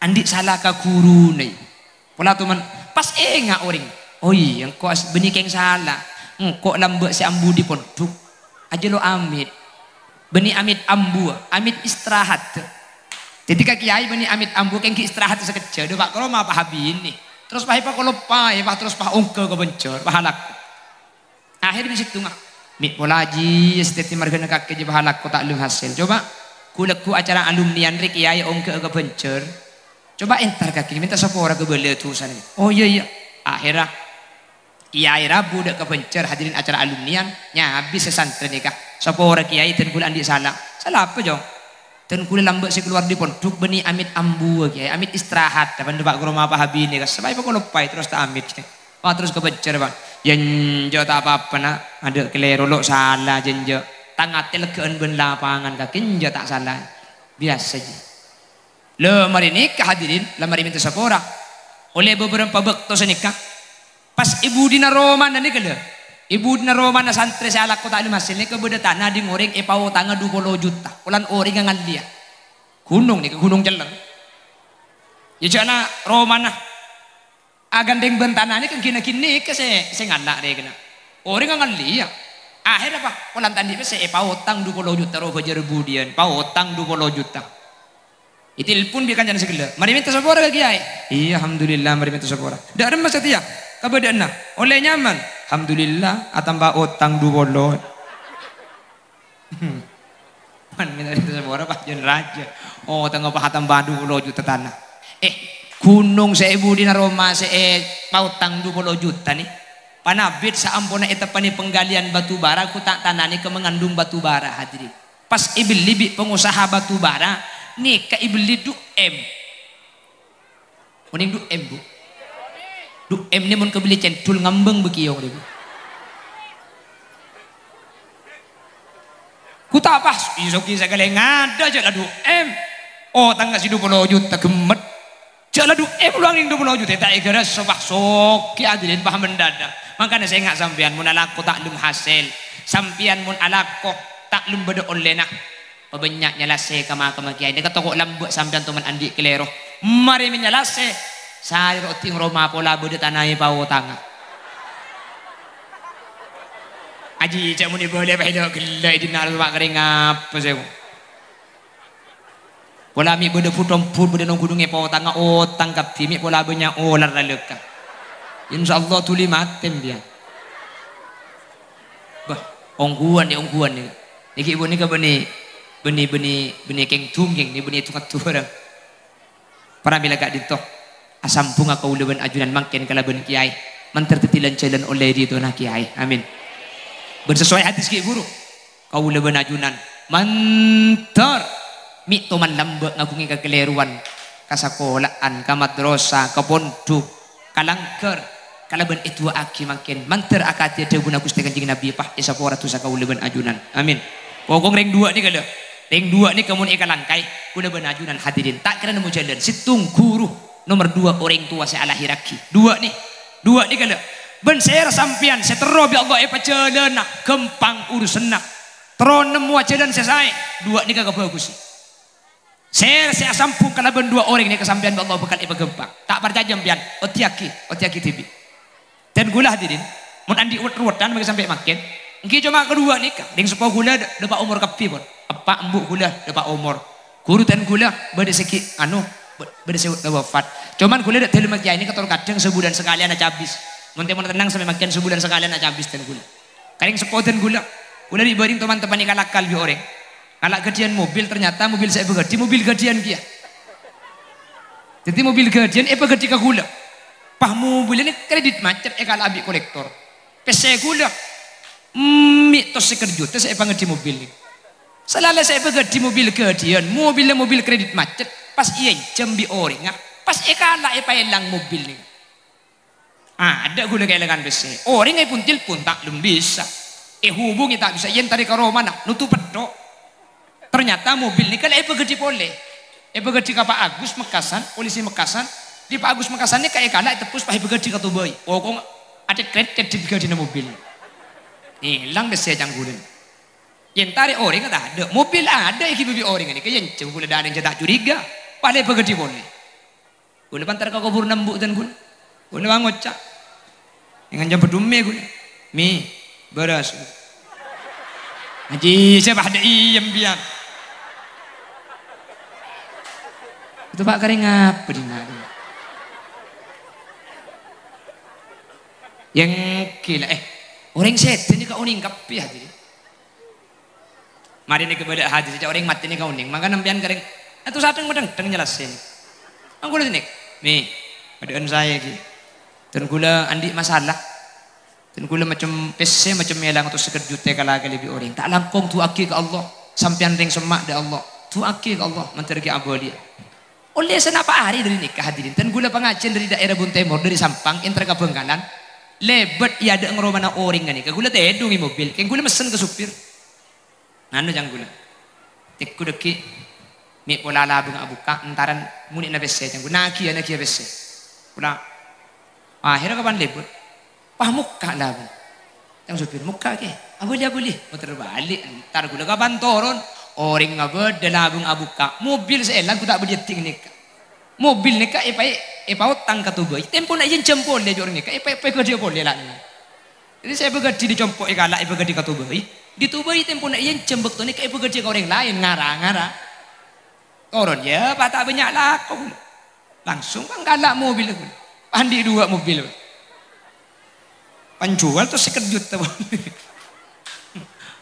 S1: andi salah ka guru ni. Pola tu man pas enggak orang, oh iya, kau benih keng salah. Kok lambat si ambu di pondok aja lo amit benih amit ambu amit istirahat ketika kiai benih amit ambu kengki istirahat sekejap do pak kalau ma apa habis ini terus pak kalau pak terus pak ongke ke bencor pahalak akhir di situ ngak mik polaji setiap margana kaki je pahalak ko tak lum hasil coba kuleku acara alumni andri kiai ongke ke bencor coba entar kaki minta sapora ke bele tu sana oh iya akhirnya kiai Rabu dak kepencer hadirin acara alumnian nya habis sesantren nikah sapa ora kiai ten kula andi salah apa jong ten kula lambat si keluar di pondok beni amit ambu kiai amit istirahat dapan pak guru apa habi ni sebab kok lupai terus tak amit terus kepencer bang jenjo tak apa-apa nak ada kelero lo salah jenjo tangat legeun ben lapangan ka kenjo tak salah biasa je le mari nikah hadirin lamari minta sapa ora oleh beberapa waktu senikah pas ibu dina Roman ni kala ibu dina Roman na santri sa alak ko ta masin ni kebuda tanah di ngoreng ipaw tanga 20 juta ulan oring ang dia gunung ni gunung jalan ya jana Roman na agandeng bentana ni kan kini kasi ngala re kana oring ang dia akhir apa ulan tandi pa sa ipaw tang 20 juta ro bajar budian paw tang 20 juta itilpun bikan jana segala mari minta sapora ka kiai iya alhamdulillah mari minta sapora dak remas satia kabadaan na oleh nyaman alhamdulillah atamba otang 20 man minta itu sapora pak jen raja oh tangga pa atamba 20 juta tanah gunung sa ibu dina Roma sa pautang 20 juta ni panabit sa ampona etapa ni penggalian batu bara ku tak tanani ke mengandung batu bara hadirin pas ibili pengusaha batu bara ni ka ibili du M mending du M bu du M ni mun kebeli centul ngambeng bekiyong dia ku tak pas isoki segala ngada aja lah du M oh tangga si 20 juta gemet jala du M luangin 20 juta tak kira sobah soki adilin paham mendadak makanya saya ngak sampian mun alako tak lum hasil sampian mun alako tak lum beda oleh nak banyak nyalase kama kiai dia kata kok lambuk sampean teman andi kelero mari menyalase saya roti Roma pola beda tanai pau tanga aji cak muni boleh bahilo gelai dinar pak kering apa saya pola mi beda putom pun beda nong gununge pau tanga oh tangkap timi pola banyak olar laleka insyaallah tuli matem dia bah ongguan ni iki ibu ni ke benih keng tunggeng ni benih tungat turang para bila gak ditok asam bunga kau leban ajunan mangken kala ben kiai mentertetilan jalan oleh di tu nak kiai amin bersesuai hadis ki guru kau leban ajunan mantar mi to man lambek ngagungi kekeliruan kasakolaan ka madrasah ka pondok kalangker kala ben itu aki mangken mantar akati de guna Gusti Kanjeng Nabi pah isa poratu sa kau leban ajunan amin pokok ring dua ni kala ring dua ni kamun ikalangkai kuda benajunan hadirin tak kira nemu jalan situng guru nomor 2 orang tua saya alahiraki dua ni kala ben saya sampian setero bi Allah pajalan nak gempang urusan nak tron nemu jalan selesai dua ni kagak bagus Saya sampung kalaban dua orang ini kesampian Allah bekal iba gempa. Tak percaya jampian. Otiaki tibi. Dan gula hadirin. Mun andi ruwetan bagi sampai makin. Engki cuma kedua nikah. Ding sepo gula depak umur kepi pun. Apa embuk gula depak umur. Guru dan gula bade seki bade sewut wafat. Cuman gula dak telu makian ini ketor kadang sebulan sekalian aja habis. Mun tenang sampai makin sebulan sekalian aja habis dan gula. Karing sepo dan gula. Gula dibaring teman-teman ikan lakal bi orang. Kalau gajian mobil ternyata mobil saya bergadi mobil gajian dia. Jadi mobil gajian bergadi ke gula. Pah mobil ini kredit macet kalau ambil kolektor. Pesai gula. Mitos sekerjut saya bergadi mobil ini. Selalu saya bergadi mobil gajian. Mobil kredit macet. Pas iya jambi orang. Pas kalau hilang mobil ini. Ada gula kehilangan pesai. Orang yang pun telepon tak belum bisa. Hubungi tak bisa. Yang tarik ke Roma nutup pedok. Ternyata mobil ini kan gede boleh. Gede ke Pak Agus Mekasan, polisi Mekasan. Di Pak Agus Mekasan ini kayak kalah tepus Pak gede ke Tubai. Oh kok ada kredit di mobil. Hilang deh saya janggulan. Yang tarik orang tak ada. Mobil ada yang bibi orang ini. Kayak yang boleh ada yang cetak curiga. Pak gede boleh. Boleh pantar kau kubur nembuk dan gula. Boleh bangun cak. Dengan jam berdumi gula. Mi beras. Haji siapa ada iem biar. Itu Pak Karing apa di mana? Yang gila orang setan ni kau uning kapi hati. Mari ni kepada hati sejak orang mati ni kau uning. Maka nampian Karing. Itu satu yang medeng jelasin. Angku lihat ni. Mi, adaan saya ki. Dan gula andi masalah. Dan gula macam pese macam melang atau sekejut kalau lebih orang. Tak langkong tu akil ke Allah. Sampian ring semak de Allah. Tu akil ke Allah mentergi abalia. Oleh senapa hari dari nikah hadirin. Dan gula pengajian dari daerah Buntemor dari Sampang entar ke Bengkalan. Lebet ya ada ngeromana orang kan ni. Gula tedungi mobil. Keng gula mesen ke supir. Nano jang gula. Tikku deki. Mi pola labung abuka entaran munik na bese jang gula. Nakia bese. Gula. Akhirnya kapan lebet. Pah muka labung. Yang supir muka ke. Boleh. Muter balik. Entar gula kapan turun. Orang ngabed labung abuka mobil seelang ku tak berjeting nikah mobil nikah utang ke Tubai tempo nak jen jempol dia orang nikah ke dia boleh lah jadi saya bekerja di compok ikalak bekerja ke Tubai di Tubai tempo nak jen jembek tu nikah bekerja ke orang lain ngara turun ya pak tak banyak lah langsung kan galak mobil aku andi dua mobil penjual tu sekejut tu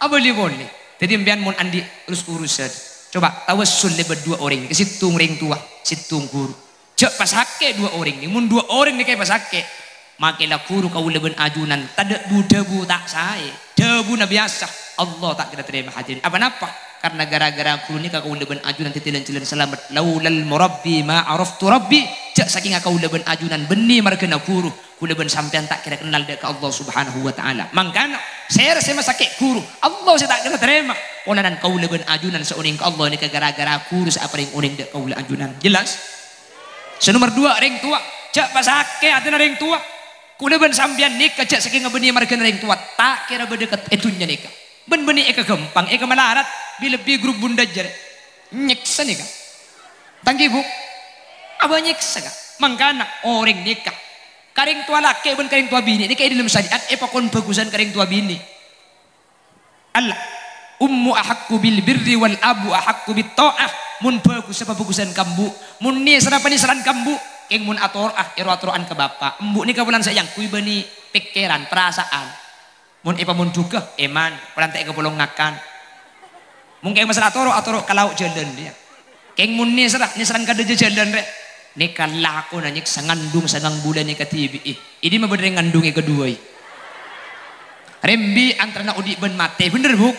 S1: boleh jadi mbian mun andi urusan. Coba tawassul berdua orang ni. Situng ring tua, situng guru. Cek pasake dua orang ni. Mun dua orang ni kayak pasake. Makilah guru kau leben ajunan. Tadak debu tak saya. Debu na biasa. Allah tak kita terima hadirin. Apa napa? Karena gara-gara guru ni kau leben ajunan titilan-tilan selamat. Laulal murabbi ma araftu rabbi. Cek saking kau leben ajunan benih markena guru. Kulaban sampean tak kira kenal dekat Allah Subhanahu wa taala. Mangkana saya rasa masakit guru. Allah saya tak kena terima. Olanan kaulaban ajunan seuning ke Allah ni gara-gara guru apa ring uning dek kaula ajunan. Jelas? Senomor dua ring tua. Cak pasake atena ring tua. Kulaban sampean nikah cak saking ngabeni markena ring tua. Tak kira berdekat etunya nikah. Ben-beni eka gempang eka melarat bi grup bunda jere. Nyeksa nikah. Tanggi bu. Aba nyeksa ka. Mangkana orang nikah karing tua laki ben karing tua bini ini kayak dalam syariat pakon bagusan karing tua bini Allah ummu ahakku bil birri wal abu ahakku bit ta'ah mun bagus apa bagusan kambu mun ni serapa ni seran kambu keng mun ator iro atoran ke bapak embu ni kabulan sayang kui bani pikiran perasaan mun mun duga eman pelantai ke bolong ngakan mungkin masalah atoro kalau jalan dia keng mun ni seran kada jalan rek nikah laku nanyik sangandung sangang bulan ni katibi ini mah bener ngandungi kedua rembi antara udi ben mate bener bu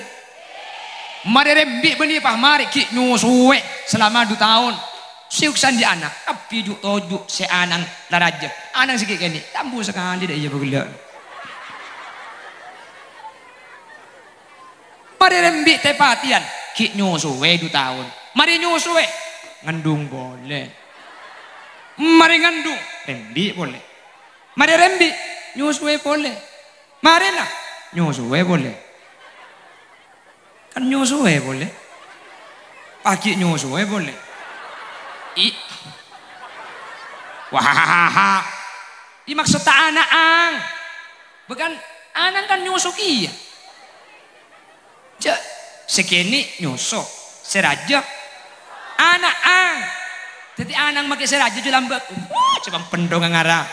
S1: mari rembi beni pah mari ki nyusuwe selama 2 tahun siuksan di anak tapi juk tojuk si anang laraja anang sikit kini tambu sekali dah iya bergelak mari rembi tepatian ki nyusuwe 2 tahun mari nyusuwe ngandung boleh mari ngandung rembi boleh mari rembi nyusuwe boleh mari lah nyusuwe boleh kan nyusuwe boleh pagi nyusuwe boleh I wah dimaksud tak anak ang bukan anak kan nyusuk iya cek sekini nyusuk seraja anak ang jadi anak pakai seraja juga lambat coba pendong ngarah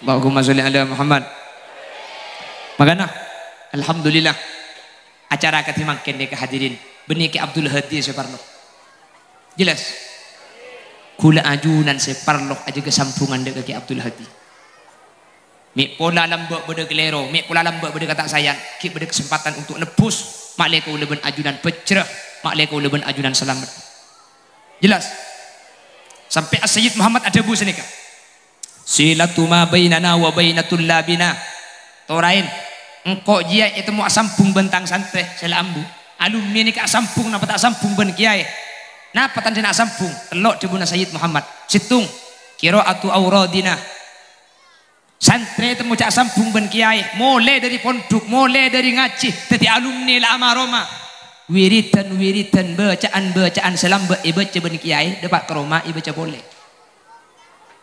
S1: Allahumma sholli ala Muhammad makanya alhamdulillah acara ketimakin dek hadirin benih ke Abdul Hadi separloh jelas kula ajunan separloh aja kesampungan dek ke Abdul Hadi mik pola lambak beda kelero mik pola lambak beda kata sayang ki beda kesempatan untuk nebus mak lekau leben ajunan pecrah mak lekau leben ajunan selamat jelas sampai As-Sayyid Muhammad ada bu senika silatu ma bainana wa bainatul labina torain engkau jia itu mau sampung bentang santai selambu alumni ni ka sampung napa tak sampung ben kiai napa tan nak sampung telok dibuna Sayyid Muhammad situng qiraatu auradina santri itu mau cak sampung ben kiai mulai dari pondok mulai dari ngaji jadi alumni la amaroma wiritan bacaan selamba ibaca ben kiai dapat ke rumah ibaca boleh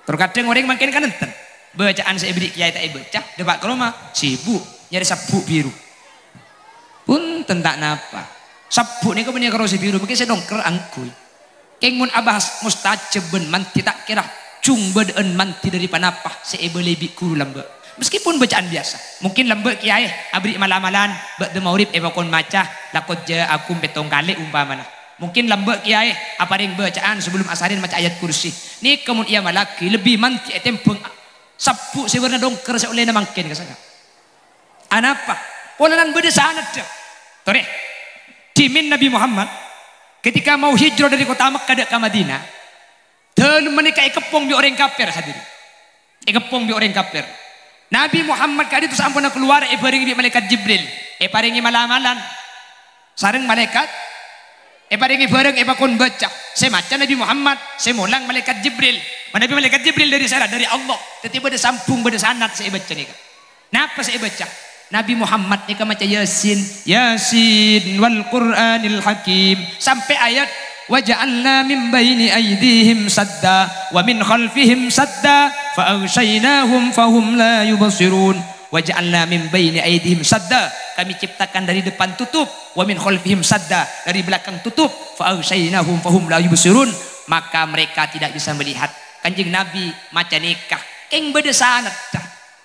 S1: terkadang orang makin kan enten bacaan saya beri kiai tak baca dapat ke rumah sibuk nyari sabuk biru pun tentak napa sabuk ni kau punya kerosi biru mungkin saya dongker angkui keng mun abah mustajeben manti tak kira cung beden manti dari panapa saya lebih guru lamba meskipun bacaan biasa mungkin lamba kiai abri malam-malam bak de maurib ebakon maca lakot ja akum betong kali umpamana mungkin lambak kiai apa yang bacaan sebelum asarin macam ayat kursi ni kemudian ia malaki lebih manti tempeng sabuk sebenarnya dongker saya oleh namangkin ke sana anapa polanan beda sanad tore dimin Nabi Muhammad ketika mau hijrah dari kota Makkah ke Madinah dan menikah kepong bi orang kafir hadir kepong bi orang kafir Nabi Muhammad kali itu sampun keluar paringi bi malaikat Jibril paringi malam-malam sareng malaikat paringi bareng kon baca saya maca Nabi Muhammad saya mulang malaikat Jibril Nabi malaikat Jibril dari sana dari Allah tiba-tiba ada sampung pada sanad saya baca nih napa saya baca Nabi Muhammad nih maca Yasin wal Qur'anil Hakim sampai ayat waja'alna min baini aydihim sadda wa min khalfihim sadda fa aghshaynahum fahum la yubsirun waja'alna min baini aydihim sadda kami ciptakan dari depan tutup wa min khalfihim sadda dari belakang tutup fa aghshaynahum fahum la yubsirun maka mereka tidak bisa melihat kanjeng Nabi maca nikah keng beda sanad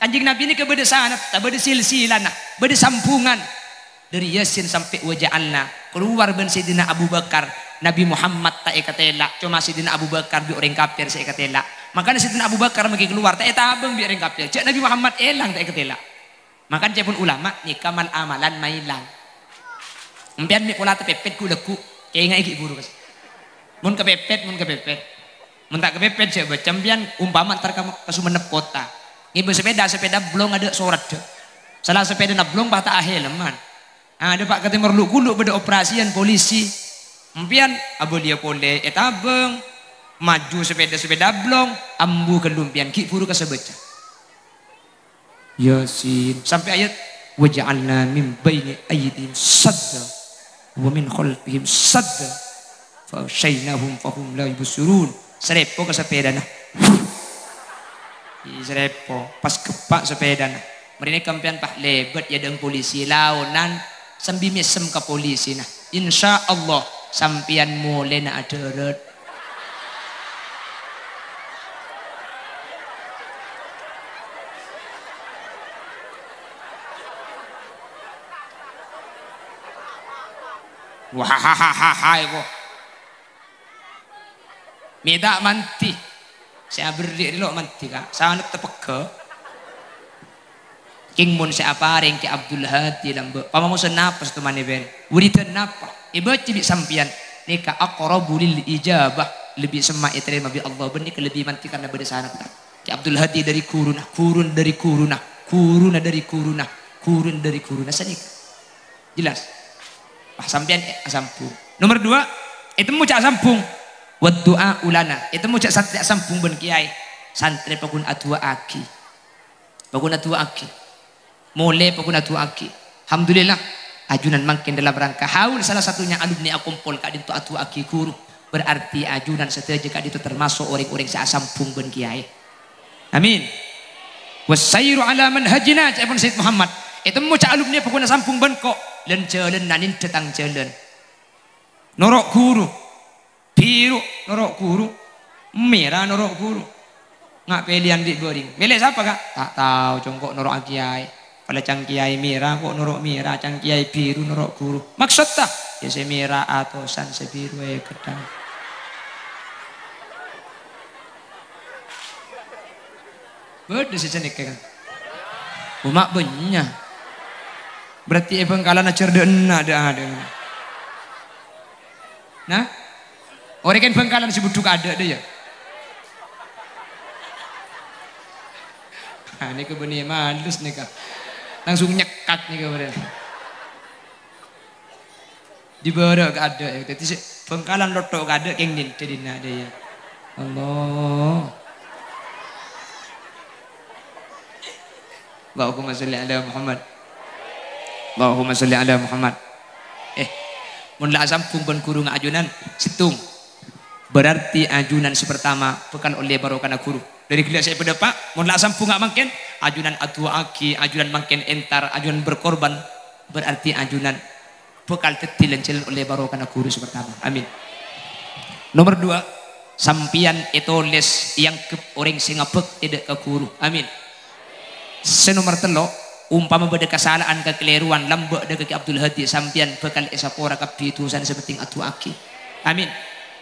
S1: kanjeng Nabi ini ke beda sanad beda silsilah beda sampungan dari Yasin sampai waja'alna keluar ben Sayyidina Abu Bakar Nabi Muhammad tak ikatela cuma Sayyidina Abu Bakar bi orang kafir saya ikatela makanya Sayyidina Abu Bakar magi keluar tak tabang bi orang kafir cak Nabi Muhammad elang tak ikatela makanya pun ulama nikah mal amalan mailang empian mi pola tepepet ku leku kayak ngai iki buru kas mun kepepet mun tak kepepet saya baca empian umpama antar kamu ke Sumenep kota ngibe sepeda belum ada surat salah sepeda na belum bah tak ahel man ada Pak Ketimur Lukulu beda operasian polisi empian abu dia pole etabeng maju sepeda blong ambu kelumpian ki buru kasebaca Yasin sampai ayat waja'alna min baini aydihim sadda wa min khalfihim sadda fa syainahum fahum la yubsirun serepo ke sepeda nah serepo pas kepak sepeda nah mereka kampian pak lebet ya dengan polisi launan sambil mesem ke polisi nah insya Allah sampian mulai nak aderet wahahaha ibu mida manti saya berdiri lo manti kak sangat tepeke king mun saya paring ke Abdul Hadi lambe pamamu senapas tu mane ber wiridan napa ibu cibik sampian nikah aqrabu lil ijabah lebih semak terima bi Allah benih lebih manti karena beda sanad ke Abdul Hadi dari kurun dari kuruna sanik jelas sampean sampung nomor 2 itu mau cak sampung wa du'a ulana itu mau cak santri sampung ben kiai santri pakun atua aki mulai pakun atua aki alhamdulillah Ajunan mangkin dalam rangka haul salah satunya alumni akumpul kak dintu atu aki guru. Berarti ajunan setuju kak itu termasuk orang-orang seasampung ben kiai. Amin. Wasairu ala manhajina cak Said Muhammad. Itu mau cak alumni pokoknya sampung ben kok. Len jalan nanin tetang jalan. Norok guru. Biru norok guru. Merah norok guru. Ngak pilihan di boring. Milih siapa kak? Tak tahu congkok norok kiai. Kalau cang kiai merah kok norok merah, cang kiai biru norok guru. Maksud tak? Ya saya merah atau san sebiru kedang. Beda sih cenik kan. Umak banyak. Berarti Bengkalan cerden ada. Nah, orang kan Bengkalan si buduk ada deh ya. Nah, ini kebenih malus nih kak. Langsung nyekat nih kebenih. Di bawah ada ya. Jadi si Bengkalan lotok ada yang nih jadi ada ya. Allah. Allahumma sholli ala Muhammad. Allahumma sholli ala Muhammad. Mun la sampung ben guru ngajunan situng. Berarti ajunan sepertama bekal oleh barokana guru. Dari gila saya pada Pak, mun la sampung ngak mangken ajunan atua aki, ajunan mangken entar, ajunan berkorban berarti ajunan bekal tetilan jalan oleh barokana guru sepertama. Amin. Nomor 2, sampian etoles yang ke orang singapek tidak ke guru. Amin. Senomor 3, umpama beda kesalahan kekeliruan lambak dari Abdul Hadi sampian bekal esapora kapitusan sepenting atu aki. Amin.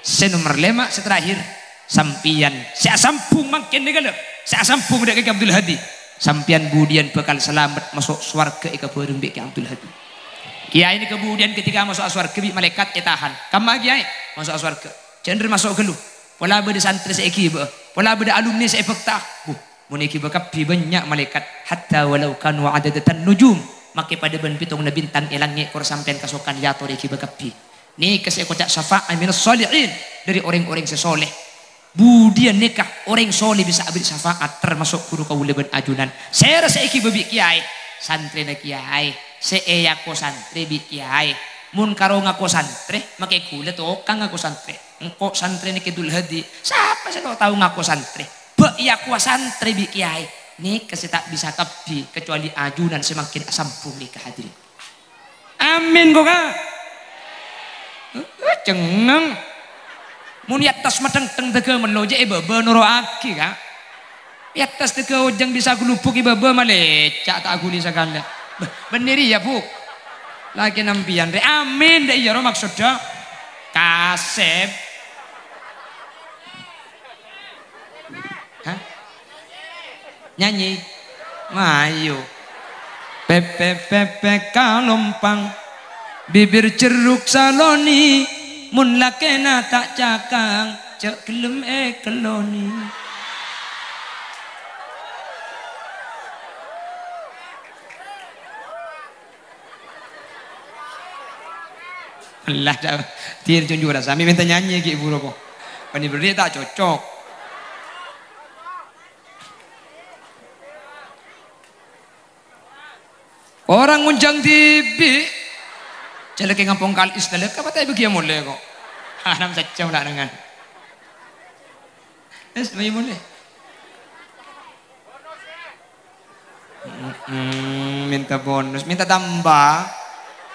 S1: Senomor 5 seterakhir sampian saya sampung makin negala saya sampung dari Abdul Hadi sampian budian bekal selamat masuk swarga ika bareng beki Abdul Hadi. Kiai ini kemudian ketika masuk swarga bi malaikat etahan kama kiai masuk swarga cenderung masuk gelu pola beda santri saiki ba pola beda alumni saya fakta muniki bakapi banyak malaikat hatta walau kanu adadatan nujum maki pada ben pitung na bintang elangnya kor sampean kasokan yato iki bakapi ni kasih kocak syafaat minus solihin dari orang-orang sesoleh budian nikah orang soleh bisa ambil syafaat termasuk guru kaula ben ajunan saya rasa iki bebi kiai santri na kiai saya ko santri bi kiai mun karo ngako santri make kula to kang ngako santri engko santri ni Abdul Hadi siapa saya tahu ngako santri ba iya ku santri bi kiai ni kasih tak bisa kapi kecuali ajunan semakin sampung ni kehadirin. Amin kok kak cengeng mun yatas mateng teng tege meloje bebe nuro aki kak yatas tege ujang bisa gulupuki bebe malecak tak guli sakala beneri ya bu lagi nampian re amin deh iya ro maksudnya kasep hah nyanyi mayu pepe pepe kalompang bibir ceruk saloni mun lakena tak cakang cek gelem keloni. Allah dah tiar junjung rasa kami minta nyanyi ki ibu roko pani beri tak cocok orang unjang TV jelek ngampung kal istalek apa tay bagi mulai kok anam saja nak dengan bagi mulai minta bonus minta tambah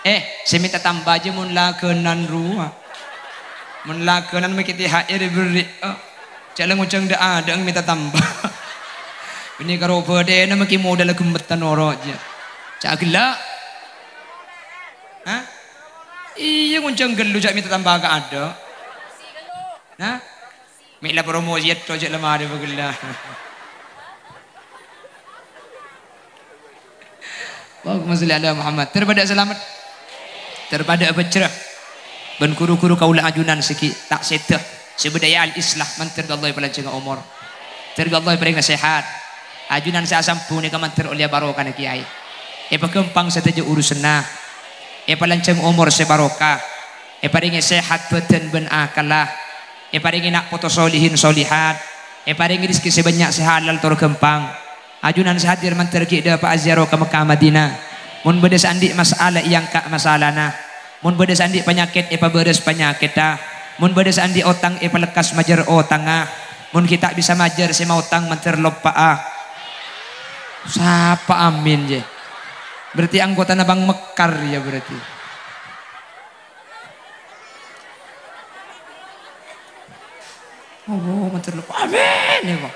S1: saya minta tambah aja mun lakenan ruah mun lakenan mengikuti HR beri jalan ngucang dah ada minta tambah ini karo berde na maki modal gembetan oro aja cak gelak hah iya ngucang gelu cak minta tambah agak ada nah miklah promosi itu cak lemah ada begelah Allahumma sholli ala Muhammad terpada selamat terpada bercerah ben kuru-kuru kaula ajunan seki tak setah sebudaya al-islah mantir Allah pada jaga umur terga Allah beri nasihat ajunan saya sampun ni kamantir oleh barokah kiai pekempang sateja urusna palanceng umur sebarokah paringi sehat badan ben akalah paringi nak foto solihin solihat paringi rezeki sebanyak sehalal tur gempang ajunan sehadir mantir ki da Pak Aziaro ke Mekah Madinah Mun bedes andi masalah yang kak masalahna. Mun bedes andi penyakit epa beres penyakit dah. Mun bedes andi otang epa lekas majer otang ah. Mun kita bisa majer sema otang manter lopa ah. Sapa amin je. Berarti anggota nabang mekar ya berarti. Oh, manter lopa amin ya Pak.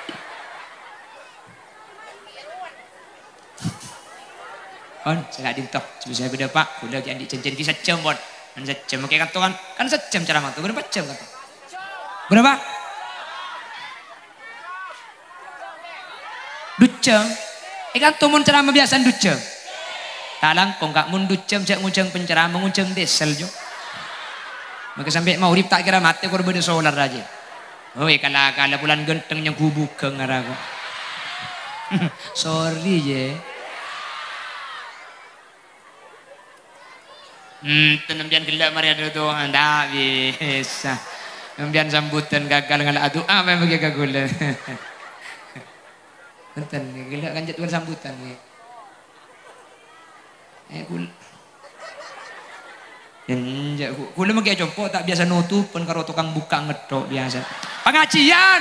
S1: On, saya dintok. Coba saya beda Pak. Kuda jangan dicen-cen kisah jam bon. Kan sejam oke kan kan sejam cara mantu. Berapa jam kan? Berapa? 2 jam. Kan tuh mun ceramah biasa 2 jam. Talang kok enggak mun 2 jam cek ngunceng penceramah ngunceng desel jo. Maka sampai mau urip tak kira mati kor beda solar aja. Oh, kala bulan genteng yang gubuk ke ngarago. Sorry je. Tenembian gelap Maria tu anda bisa. Tenembian sambutan gagal ngala adu apa yang bagi gagulan. Enten gelap kan jadwal sambutan ni. Kul. Yang kula magi jompo tak biasa nutup pun karo tukang buka ngedok biasa. Pengajian.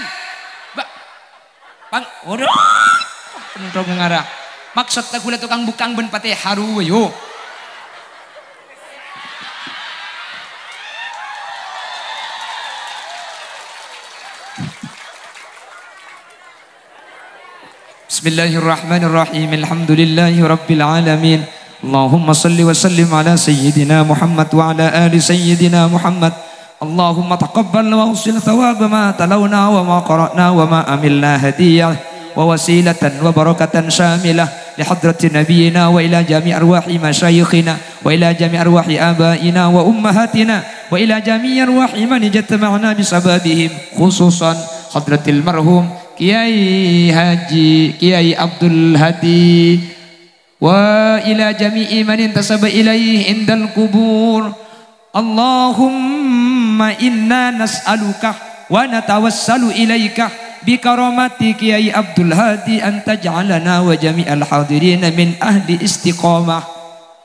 S1: Waduh. Pentok ngarah. Maksud tak kula tukang bukang ben pate haru yo. Bismillahirrahmanirrahim. Alhamdulillahi rabbil alamin. Allahumma salli wa sallim ala sayyidina Muhammad wa ala ali sayyidina Muhammad. Allahumma taqabbal wa usil thawab ma talawna wa ma qara'na wa ma amilna hadiyah wa wasilatan wa barakatan syamilah li hadrati nabiyyina wa ila jami' arwahi masyayikhina wa ila jami' arwahi abaina wa ummahatina wa ila jami' arwahi man ijtama'na bi sababihim khususan hadratil marhum Kiai Haji Kiai Abdul Hadi wa ila jami'i man intasaba ilaihi indal kubur. Allahumma inna nas'aluka wa natawassalu ilaika bi karamati Kiai Abdul Hadi an taj'alana wa jami'al hadirin min ahli istiqamah.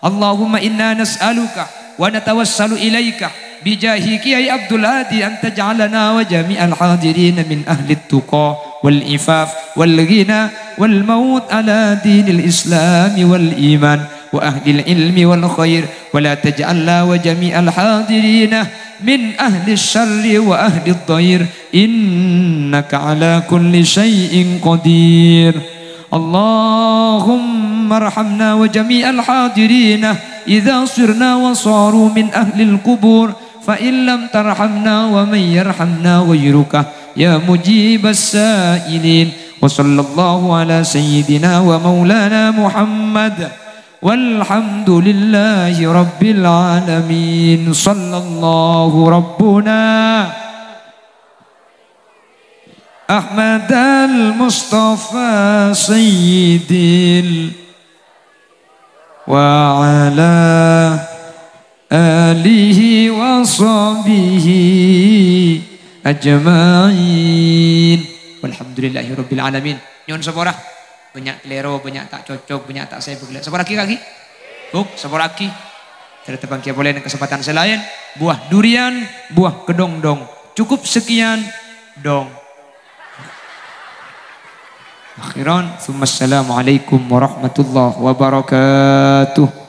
S1: Allahumma inna nas'aluka wa natawassalu ilaika bi jahi Kiai Abdul Hadi an taj'alana wa jami'al hadirin min ahli tuqa والإفاف والغنى والموت على دين الإسلام والإيمان وأهل العلم والخير ولا تجعلنا وجميع الحاضرين من أهل الشر وأهل الضير إنك على كل شيء قدير. اللهم ارحمنا وجميع الحاضرين إذا صرنا وصاروا من أهل القبور فإن لم ترحمنا ومن يرحمنا غيرك يا مجيب السائلين. وصلى الله على سيدنا ومولانا محمد والحمد لله رب العالمين. صلى الله ربنا أحمد المصطفى سيد وعلى آله وصحبه ajma'in. Walhamdulillahirabbil alamin. Nyon sepora banyak kelero, banyak tak cocok, banyak tak saya begitu. Sepora lagi? Buk, sepora lagi. Tertebang kia boleh kesempatan selain buah durian, buah kedong-dong. Cukup sekian dong. Akhiran, assalamualaikum warahmatullahi wabarakatuh.